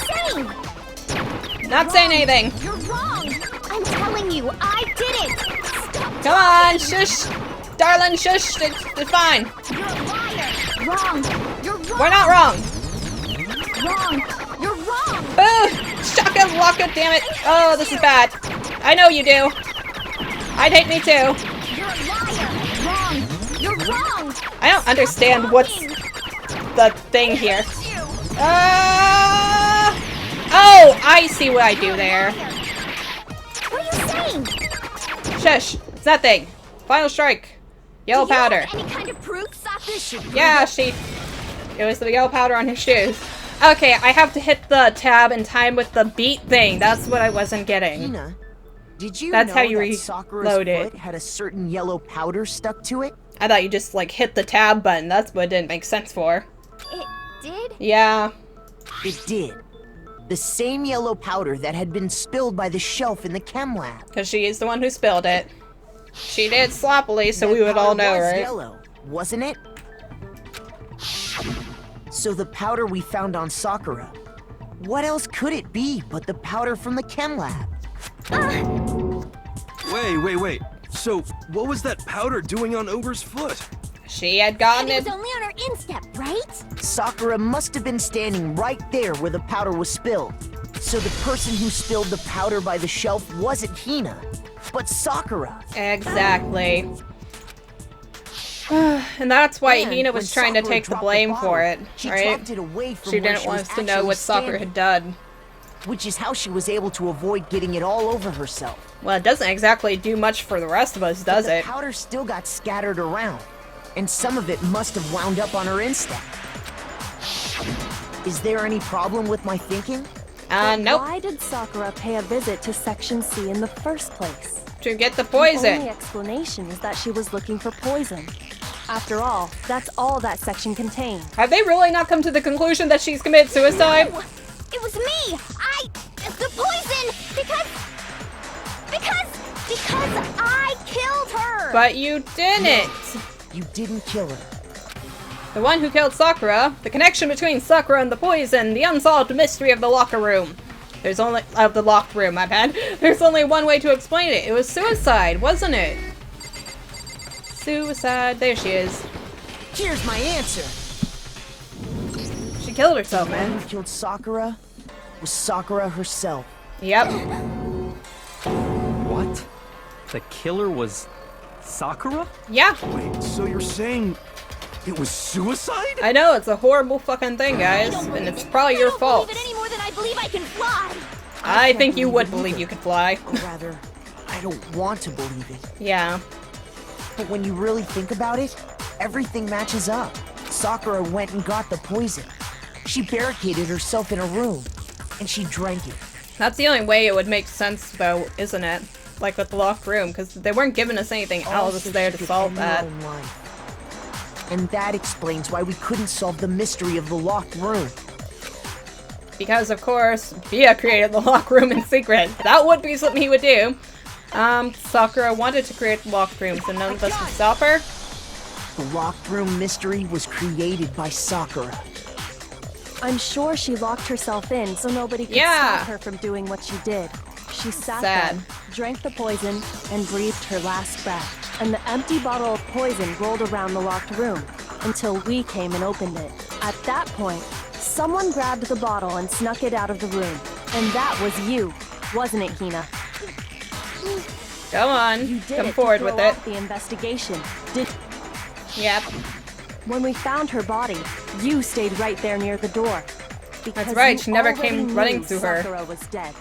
saying? Not saying anything. You're wrong! I'm telling you, I did it! Stop Come on, shush. Darling, shush. It's fine. You're a liar! Wrong! You're wrong! We're not wrong. Wrong! You're wrong! Boo! Shaka Waka, damn it. Oh, this is bad. I know you do. I'd hate me too. You're a liar! Wrong! You're wrong! I don't understand what's the thing here. You! Oh, I see what I do there. What are you saying? Shush. It's nothing. Final strike. Yellow Do you powder. have any kind of proof, Sakura? Yeah, it was the yellow powder on his shoes. Okay, I have to hit the tab in time with the beat thing. That's what I wasn't getting. Hina, did you That's know how you that Sakura's reload it. foot had a certain yellow powder stuck to it? I thought you just like hit the tab button. That's what it didn't make sense for. It did? Yeah. It did. The same yellow powder that had been spilled by the shelf in the chem lab. Because she is the one who spilled it. She did sloppily, so That we would all powder know, was right? yellow, wasn't it? So the powder we found on Sakura, what else could it be but the powder from the chem lab? Wait. So, what was that powder doing on Ogre's foot? She had gotten It it. was only on her instep, right? Sakura must have been standing right there where the powder was spilled. So the person who spilled the powder by the shelf wasn't Hina, but Sakura. Exactly. And that's why And Hina when was trying to Sakura take the dropped blame bottle, for it, she right? dropped it away from She where didn't want was us to know actually what Sakura standing, had done. which is how she was able to avoid getting it all over herself. Well, it doesn't exactly do much for the rest of us, does the it? powder still got scattered around, and some of it must have wound up on her instep. Is there any problem with my thinking? Nope. Why did Sakura pay a visit to Section C in the first place? To get the The poison. only explanation is that she was looking for poison. After all, that's all that section contained. Have they really not come to the conclusion that she's committed suicide? No! It was me! The poison! Because I killed her! But you didn't. You didn't kill her. The one who killed Sakura, the connection between Sakura and the poison, the unsolved mystery of the locker room. There's only the locked room, my bad. There's only one way to explain it. It was suicide, wasn't it? Suicide. There she is. Here's my answer. She killed herself, The one man. who killed Sakura was Sakura herself. Yep. What? The killer was Sakura? Yeah. Wait, so you're saying it was suicide? I know, it's a horrible fucking thing, guys. And it's probably your fault. I don't believe it any more than I believe I can fly! I think you would believe you could fly. Or rather, I don't want to believe it. Yeah. But when you really think about it, everything matches up. Sakura went and got the poison. She barricaded herself in a room, and she drank it. That's the only way it would make sense, though, isn't it? like with the locked room, because they weren't giving us anything else Also, there she to could solve end her that. own life. And that explains why we couldn't solve the mystery of the locked room. Because, of course, Bia created the locked room in secret. That would be something he would do. Sakura wanted to create the locked room, so none of us could stop her. The locked room mystery was created by Sakura. I'm sure she locked herself in so nobody could stop her from doing what she did. She sat there, drank the poison, and breathed her last breath. And the empty bottle of poison rolled around the locked room until we came and opened it. At that point, someone grabbed the bottle and snuck it out of the room. And that was you, wasn't it, Hina? Go on, You did come forward with it. The investigation. Yep. When we found her body, you stayed right there near the door. That's right, you she never already came knew running through her. Sakura was dead.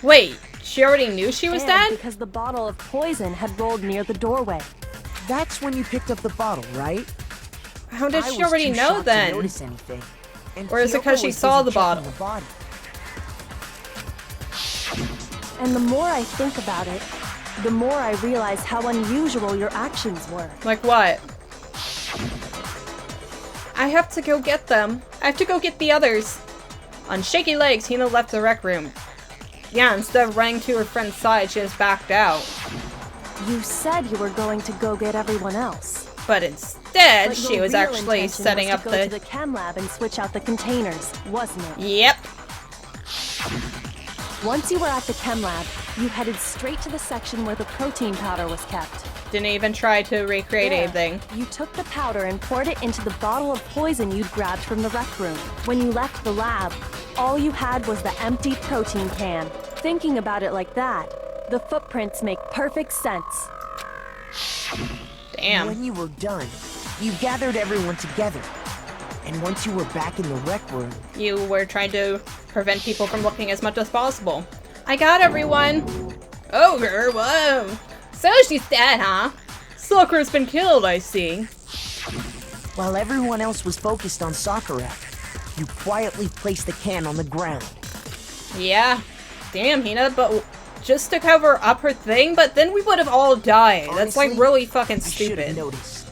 Wait, she already knew she was And dead? because the bottle of poison had rolled near the doorway. That's when you picked up the bottle, right? How did I she was already too know shocked to then? notice anything. And Or is it Kyoko 'cause she was saw busy the checking bottle? the body. And the more I think about it, the more I realize how unusual your actions were. Like what? I have to go get them. I have to go get the others. On shaky legs, Hina left the rec room. Yeah, instead of running to her friend's side, she just backed out. You said you were going to go get everyone else. But instead, But she your was real actually intention setting was up to go to the chem lab and switch out the containers, wasn't it? Yep. Once you were at the chem lab, you headed straight to the section where the protein powder was kept. Didn't even try to recreate There, anything. You took the powder and poured it into the bottle of poison you'd grabbed from the rec room. When you left the lab, all you had was the empty protein can. Thinking about it like that, the footprints make perfect sense. Damn. When you were done, you gathered everyone together. And once you were back in the rec room, You were trying to prevent people from looking as much as possible. I got everyone! Ogre, whoa! So she's dead, huh? Sakura's been killed, I see. while everyone else was focused on Sakura, you quietly placed the can on the ground. Yeah. Damn, Hina, but just to cover up her thing, but then we would have all died. That's like Honestly, really fucking I should have stupid. noticed.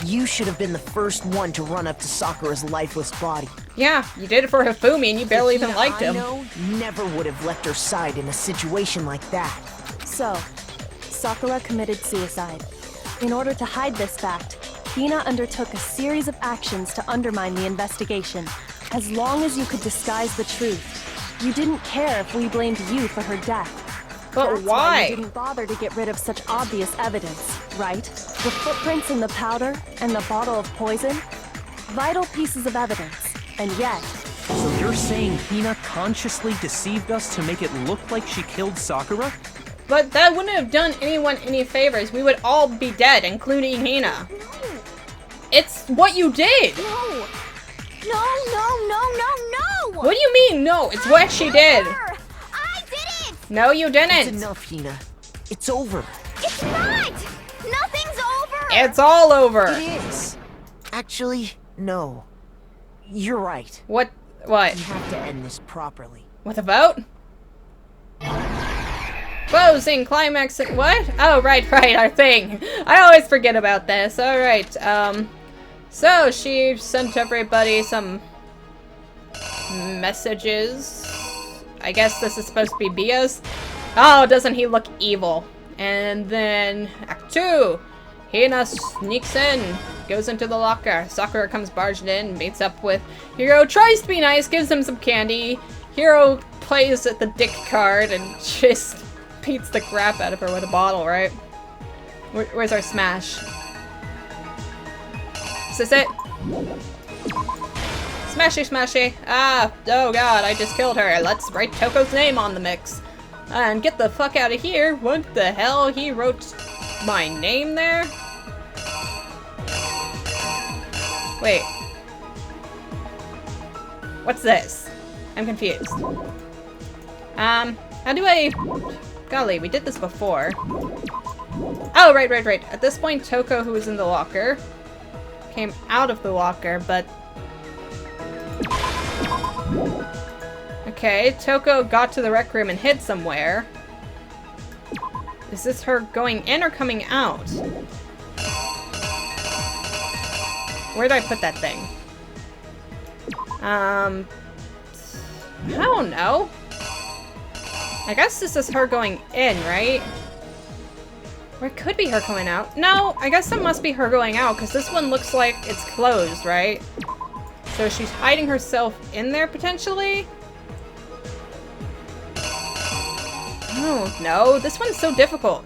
You should have been the first one to run up to Sakura's lifeless body. Yeah, you did it for Hifumi and you barely even Hina liked him. I know never would have left her side in a situation like that. So, Sakura committed suicide. In order to hide this fact, Hina undertook a series of actions to undermine the investigation. As long as you could disguise the truth, you didn't care if we blamed you for her death. But That's why? you didn't bother to get rid of such obvious evidence, right? The footprints in the powder and the bottle of poison? Vital pieces of evidence. And yet, So you're saying Hina consciously deceived us to make it look like she killed Sakura? But that wouldn't have done anyone any favors. We would all be dead, including Hina. It's what you did! No! No, no, no, no, no! What do you mean, no? It's what she did! Her! I did it! No, you It's didn't! enough, Hina. It's over. It's not! Nothing's over! It's all over! It is. Actually, no. You're right. What? We have to end this properly. With a vote? Closing climax. What? Oh, right, our thing. I always forget about this. Alright, so she sent everybody some messages. I guess this is supposed to be Bia's. Oh, doesn't he look evil? And then, Act 2. Hina sneaks in, goes into the locker. Sakura comes barging in, meets up with Hiro, tries to be nice, gives him some candy. Hiro plays at the dick card and just beats the crap out of her with a bottle, right? Where's our smash? Is this it? Smashy, smashy. Ah, oh god, I just killed her. Let's write Toko's name on the mix. And get the fuck out of here. What the hell? He wrote my name there? Wait. What's this? I'm confused. How do I... Golly, we did this before. Oh, right. At this point, Toko, who was in the locker, came out of the locker, but... Okay, Toko got to the rec room and hid somewhere. Is this her going in or coming out? Where did I put that thing? I don't know. I guess this is her going in, right? Or it could be her going out. No, I guess it must be her going out, because this one looks like it's closed, right? So she's hiding herself in there, potentially? Oh, no. This one's so difficult.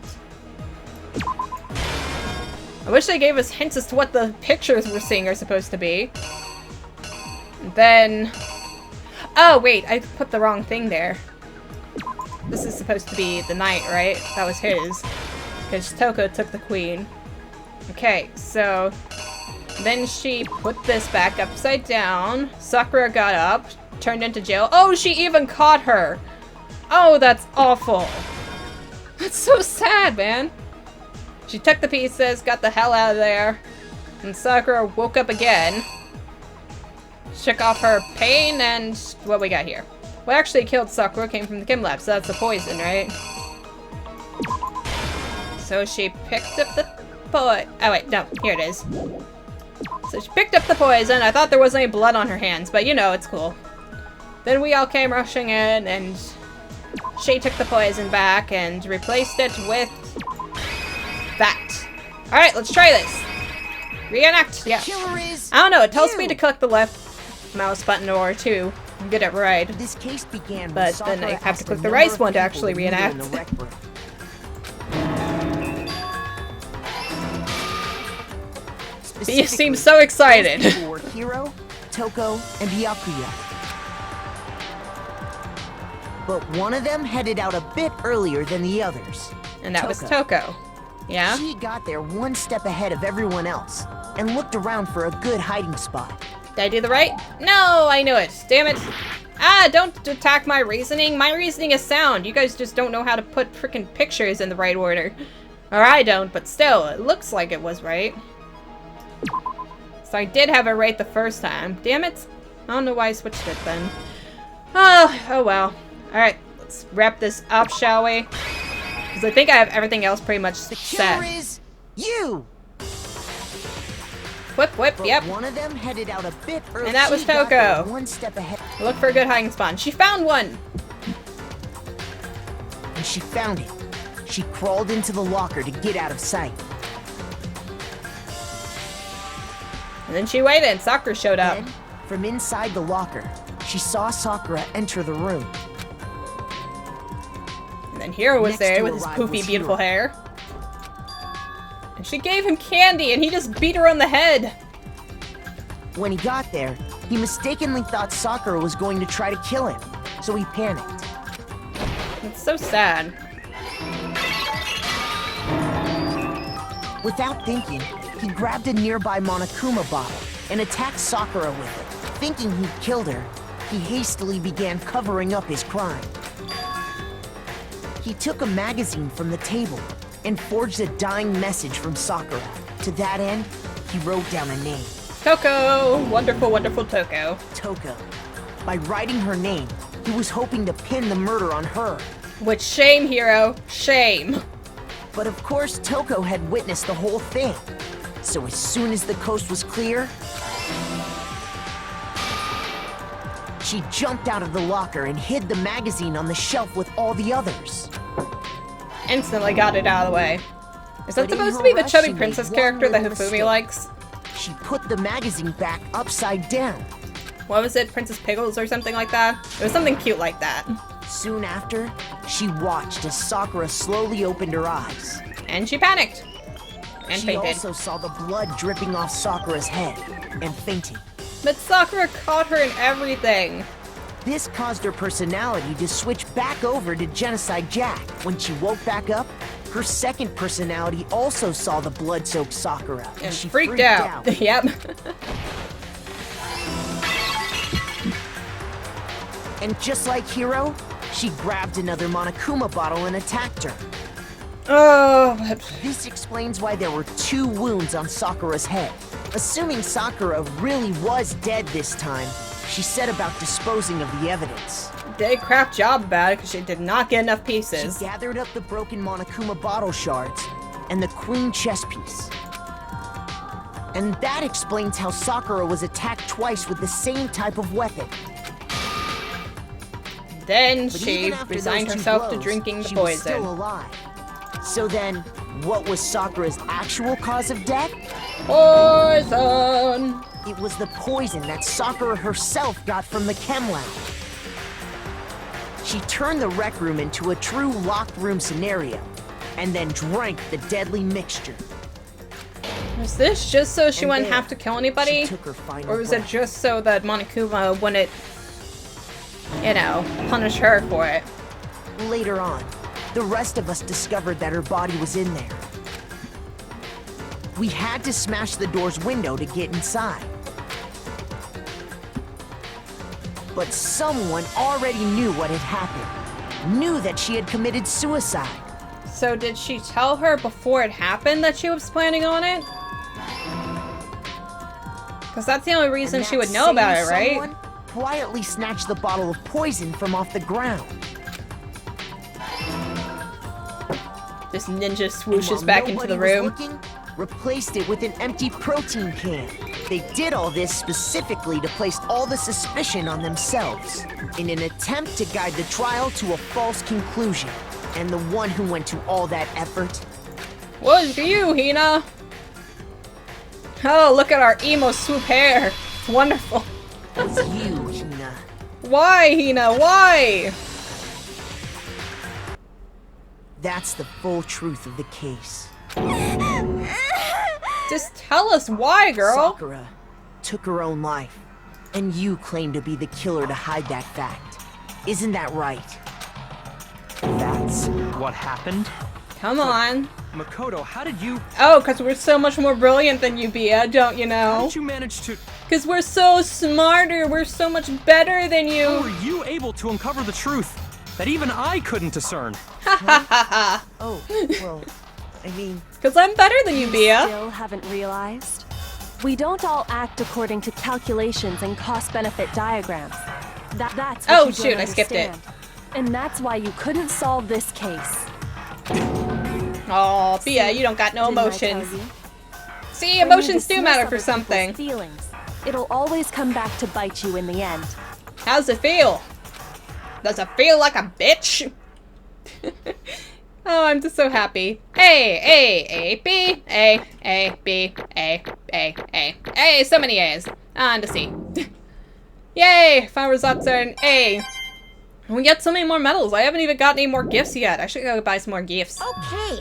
I wish they gave us hints as to what the pictures we're seeing are supposed to be. And then... Oh, wait. I put the wrong thing there. This is supposed to be the knight, right? That was his. Because Toko took the queen. Okay, so... Then she put this back upside down. Sakura got up, turned into jail. Oh, she even caught her! Oh, that's awful. That's so sad, man. She took the pieces, got the hell out of there. And Sakura woke up again. Shook off her pain, and what we got here? What actually killed Sakura came from the Kim Lab, so that's the poison, right? So she picked up the oh wait, no, here it is. So she picked up the poison. I thought there wasn't any blood on her hands, but you know, it's cool. Then we all came rushing in, and she took the poison back and replaced it with that. Alright, let's try this. Reenact, yeah. I don't know, it tells me to click the left mouse button or two and get it right. This case began but then I have to click the right one to actually reenact. You seem so excited. Were Hiro, Toko, and Byakuya. But one of them headed out a bit earlier than the others. And that was Toko. Yeah? She got there one step ahead of everyone else and looked around for a good hiding spot. Did I do the right? No, I knew it. Damn it. Ah, don't attack my reasoning. My reasoning is sound. You guys just don't know how to put frickin' pictures in the right order. Or I don't, but still, it looks like it was right. So I did have it right the first time. Damn it. I don't know why I switched it then. Oh well. Alright, let's wrap this up, shall we? Because I think I have everything else pretty much set. The killer is you! Whip, whip, but yep. One of them headed out a bit early. And that was Toko. One step ahead. Look for a good hiding spot. She found one! And she found it. She crawled into the locker to get out of sight. And then she waited and Sakura showed up. Then, from inside the locker, she saw Sakura enter the room. And then Hiro was there with his poofy, beautiful hair. And she gave him candy and he just beat her on the head. When he got there, he mistakenly thought Sakura was going to try to kill him, so he panicked. It's so sad. Without thinking, he grabbed a nearby Monokuma bottle and attacked Sakura with it. Thinking he'd killed her, he hastily began covering up his crime. He took a magazine from the table and forged a dying message from Sakura. To that end, he wrote down a name. Toko! Wonderful, wonderful Toko. Toko. By writing her name, he was hoping to pin the murder on her. Which shame, Hiro. Shame. But of course, Toko had witnessed the whole thing. So as soon as the coast was clear, she jumped out of the locker and hid the magazine on the shelf with all the others. Instantly got it out of the way. Is that supposed to be the chubby princess character that Hifumi likes? She put the magazine back upside down. What was it? Princess Pickles or something like that? It was something cute like that. Soon after, she watched as Sakura slowly opened her eyes. And she panicked. And she fainted. also saw the blood dripping off Sakura's head and fainted. But Sakura caught her in everything. This caused her personality to switch back over to Genocide Jack. When she woke back up, her second personality also saw the blood-soaked Sakura. And she freaked out. Yep. And just like Hiro, she grabbed another Monokuma bottle and attacked her. Oh, This explains why there were 2 wounds on Sakura's head. Assuming Sakura really was dead this time, she set about disposing of the evidence. did a crap job about it because she did not get enough pieces. She gathered up the broken Monokuma bottle shards and the queen chess piece. And that explains how Sakura was attacked twice with the same type of weapon. Then But she even after resigned those two herself to blows, drinking the she was poison. still alive. So then, what was Sakura's actual cause of death? Poison! It was the poison that Sakura herself got from the chem lab. She turned the rec room into a true locked room scenario, and then drank the deadly mixture. Was this just so she And wouldn't there, have to kill anybody? She took her final Or was it breath. just so that Monokuma wouldn't, you know, punish her for it? Later on, the rest of us discovered that her body was in there. We had to smash the door's window to get inside. But someone already knew what had happened. Knew that she had committed suicide. So did she tell her before it happened that she was planning on it? Because that's the only reason And she that would know about it, same right? someone quietly snatched the bottle of poison from off the ground. This ninja And while swooshes back into nobody the was room. looking, replaced it with an empty protein can. They did all this specifically to place all the suspicion on themselves, in an attempt to guide the trial to a false conclusion. And the one who went to all that effort Was you, Hina? Oh, look at our emo swoop hair. It's wonderful. was you, Hina. Why, Hina? Why? That's the full truth of the case. Just tell us why, girl. Sakura took her own life, and you claim to be the killer to hide that fact. Isn't that right? That's What happened? Come on. Makoto, how did you... Oh, because we're so much more brilliant than you, Bia, don't you How know? did you manage to... Because we're so smarter. We're so much better than How you. were you able to uncover the truth that even I couldn't discern? oh, well, I mean, Because I'm better than you, Bia. Still haven't realized? We don't all act according to calculations and cost-benefit diagrams. That's what Oh, you don't shoot, I skipped it. understand. And that's why you couldn't solve this case. Oh, Bia, you don't got no Didn't I emotions. tell you? See, When you emotions do dismiss matter other for people's something. Feelings, it'll always come back to bite you in the end. How's it feel? Does it feel like a bitch? Oh, I'm just so happy. A, B, A, B, A, so many A's. On to C. Yay! Final results are an A. And we get so many more medals. I haven't even gotten any more gifts yet. I should go buy some more gifts. Okay.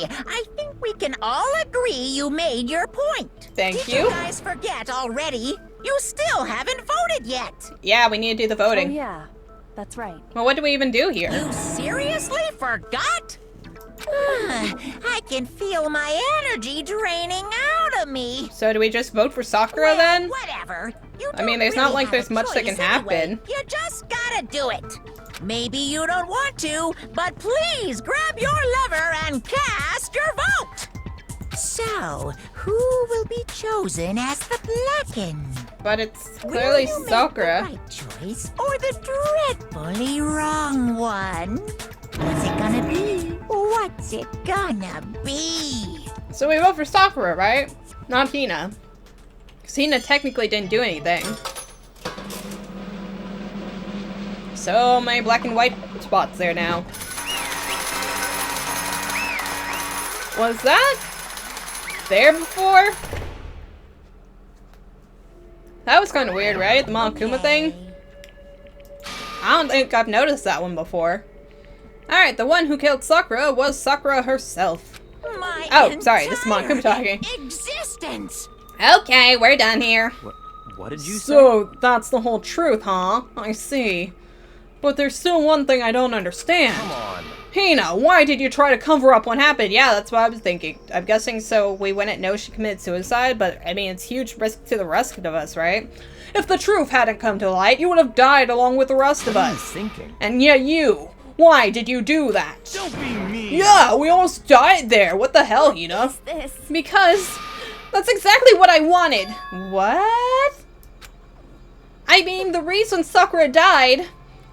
I think we can all agree you made your point. Thank Did you. you guys forget already? You still haven't voted yet. Yeah, we need to do the Oh voting. yeah, that's right. Well, what do we even do here? You seriously forgot? I can feel my energy draining out of me. So do we just vote for Sakura Well, then? whatever. You I mean, don't there's not really like have there's a much that can choice anyway. happen. You just gotta do it. Maybe you don't want to, but please grab your lever and cast your vote. So, who will be chosen as the blackened? But it's clearly Will you Sakura. make the right choice or the dreadfully wrong one? What's it gonna be? What's it gonna be? So we vote for Sakura, right? Not Hina. Because Hina technically didn't do anything. So many black and white spots there now. Was that there before? That was kind of weird, right? The Monokuma thing? I don't think I've noticed that one before. Alright, the one who killed Sakura was Sakura herself. My Oh, sorry, this is Monokuma entire talking. Existence. Okay, we're done here. What did you say? So, that's the whole truth, huh? I see. But there's still one thing I don't understand. Come on. Hina, why did you try to cover up what happened? Yeah, that's what I was thinking. I'm guessing so we wouldn't know she committed suicide, but I mean, it's huge risk to the rest of us, right? If the truth hadn't come to light, you would have died along with the rest of What are you us. thinking? And yet you, why did you do that? Don't be mean. Yeah, we almost died there. What the hell, Hina? This. Because that's exactly what I wanted. What? I mean, the reason Sakura died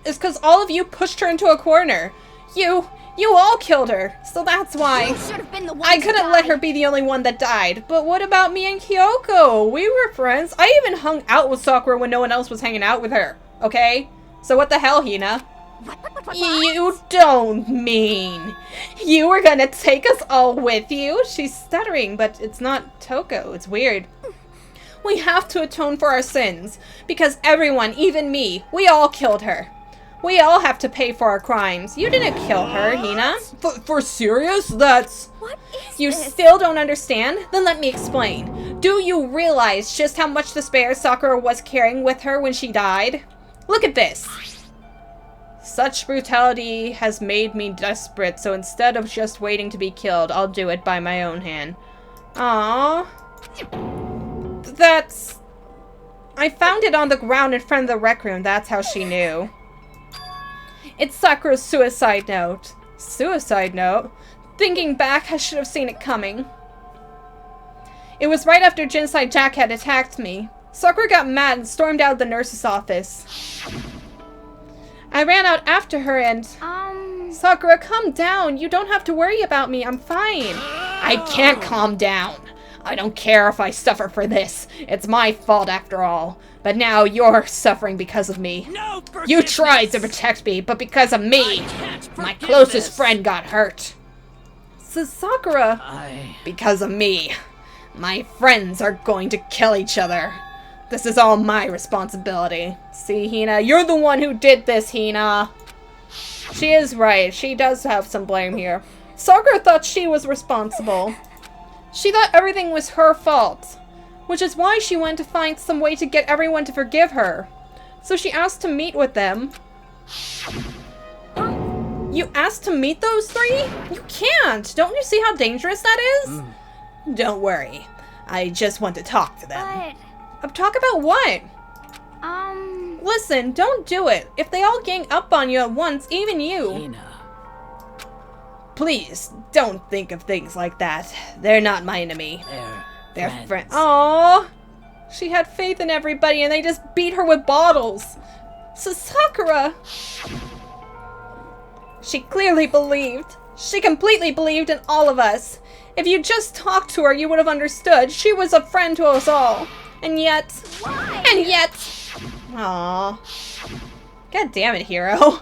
is because all of you pushed her into a corner. You all killed her, so that's why. You should have been the one I to couldn't let her be the only one that died. But what about me and Kyoko? We were friends. I even hung out with Sakura when no one else was hanging out with her, okay? So what the hell, Hina? What? You don't mean you were gonna take us all with you? She's stuttering, but it's not Toko. It's weird. We have to atone for our sins, because everyone, even me, we all killed her. We all have to pay for our crimes. You didn't kill her, Hina. For serious? That's... What is You this? still don't understand? Then let me explain. Do you realize just how much despair Sakura was carrying with her when she died? Look at this. Such brutality has made me desperate, so instead of just waiting to be killed, I'll do it by my own hand. Aww. That's... I found it on the ground in front of the rec room. That's how she knew. It's Sakura's suicide note. Suicide note? Thinking back, I should have seen it coming. It was right after Jinsai Jack had attacked me. Sakura got mad and stormed out of the nurse's office. I ran out after her and... Sakura, calm down. You don't have to worry about me. I'm fine. I can't calm down. I don't care if I suffer for this. It's my fault after all. But now you're suffering because of me. No You tried to protect me, but because of me, my closest friend got hurt. So Sakura, because of me, my friends are going to kill each other. This is all my responsibility. See, Hina, you're the one who did this, Hina. She is right. She does have some blame here. Sakura thought she was responsible. She thought everything was her fault, which is why she went to find some way to get everyone to forgive her. So she asked to meet with them. You asked to meet those three? You can't! Don't you see how dangerous that is? Don't worry. I just want to talk to them. Talk about what? Listen, don't do it. If they all gang up on you at once, even you. Please, don't think of things like that. They're not my enemy. They're friends. Aww. She had faith in everybody and they just beat her with bottles. So Sakura... She clearly believed. She completely believed in all of us. If you just talked to her, you would have understood. She was a friend to us all. And yet... Why? And yet... Aww. God damn it, Hiro.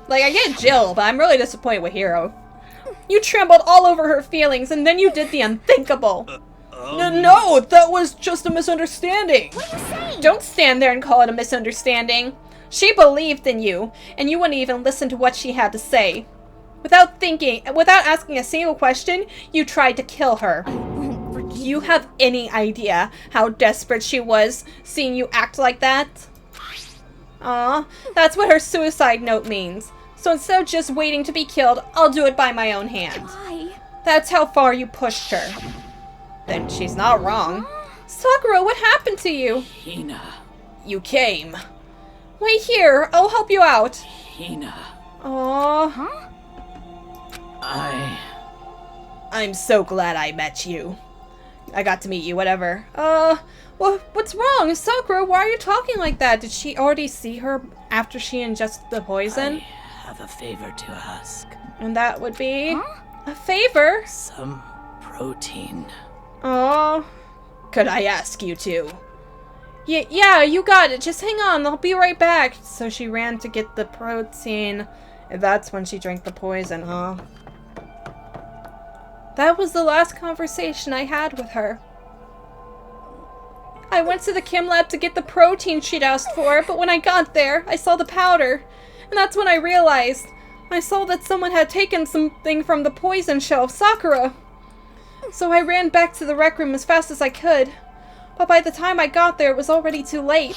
Like, I get Jill, but I'm really disappointed with Hiro. You trembled all over her feelings, and then you did the unthinkable. No, that was just a misunderstanding. What are you saying? Don't stand there and call it a misunderstanding. She believed in you, and you wouldn't even listen to what she had to say. Without asking a single question, you tried to kill her. Do you have any idea how desperate she was seeing you act like that? Aw, that's what her suicide note means. So instead of just waiting to be killed, I'll do it by my own hand. Why? That's how far you pushed her. Then she's not wrong. Sakura, what happened to you? Hina. You came. Wait here, I'll help you out. Hina. Aww. I'm so glad I met you. I got to meet you, whatever. What's wrong? Sakura, why are you talking like that? Did she already see her after she ingested the poison? I have a favor to ask. And that would be? A favor? Some protein. Oh, could I ask you to? Yeah, you got it. Just hang on, I'll be right back. So she ran to get the protein. And that's when she drank the poison, huh? That was the last conversation I had with her. I went to the chem lab to get the protein she'd asked for, but when I got there, I saw the powder. And that's when I realized. I saw that someone had taken something from the poison shelf, Sakura. So I ran back to the rec room as fast as I could. But by the time I got there, it was already too late.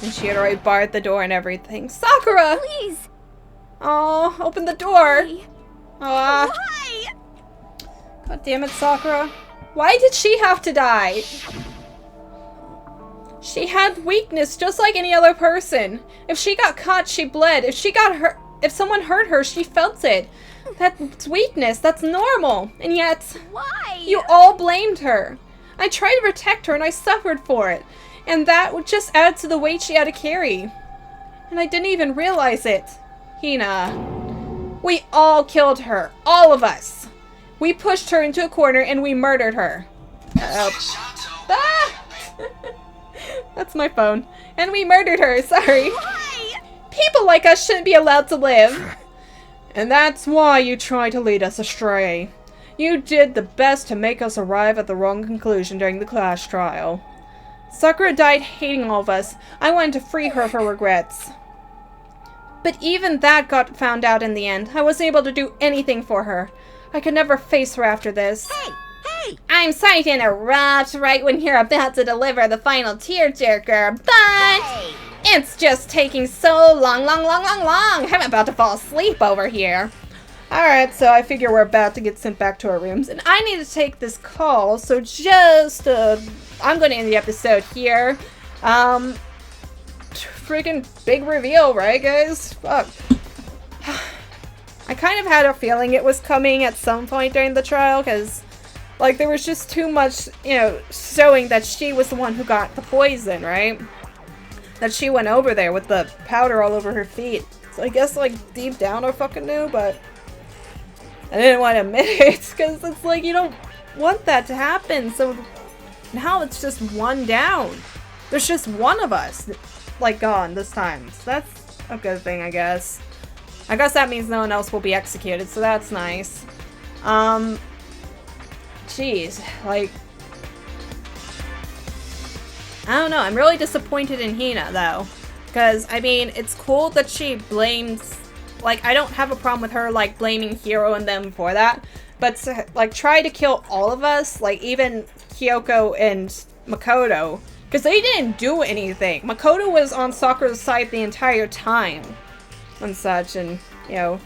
And she had already barred the door and everything. Sakura! Please! Oh, open the door! Why? God damn it, Sakura. Why did she have to die? She had weakness just like any other person. If she got caught, she bled. If she got hurt, if someone hurt her, she felt it. That's weakness. That's normal. And yet, Why? you all blamed her. I tried to protect her and I suffered for it. And that would just add to the weight she had to carry. And I didn't even realize it. Hina. We all killed her. All of us. We pushed her into a corner and we murdered her. Ah! That's my phone. And we murdered her, sorry. Why? People like us shouldn't be allowed to live. And that's why you tried to lead us astray. You did the best to make us arrive at the wrong conclusion during the class trial. Sakura died hating all of us. I wanted to free her of her regrets. But even that got found out in the end. I wasn't able to do anything for her. I could never face her after this. Hey! Hey! I'm sorry to interrupt right when you're about to deliver the final tearjerker, but it's just taking so long. I'm about to fall asleep over here. Alright, so I figure we're about to get sent back to our rooms, and I need to take this call, so just, I'm going to end the episode here. Freaking big reveal, right, guys? Fuck. I kind of had a feeling it was coming at some point during the trial, because, like, there was just too much, you know, showing that she was the one who got the poison, right? That she went over there with the powder all over her feet. So I guess, like, deep down I fucking knew, but I didn't want to admit it, because it's like, you don't want that to happen, so now it's just one down. There's just one of us, like, gone this time. So that's a good thing, I guess. I guess that means no one else will be executed, so that's nice. Jeez, like, I don't know, I'm really disappointed in Hina, though. Because, I mean, it's cool that she blames, like, I don't have a problem with her, like, blaming Hiro and them for that. But to, like, try to kill all of us, like, even Kyoko and Makoto, because they didn't do anything. Makoto was on Sakura's side the entire time and such, and, you know,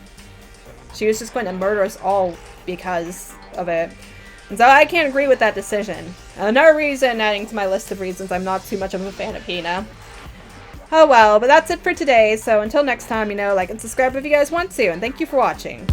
she was just going to murder us all because of it. And so I can't agree with that decision. Another reason adding to my list of reasons I'm not too much of a fan of Hina. Oh well, but that's it for today, so until next time, you know, like and subscribe if you guys want to, and thank you for watching.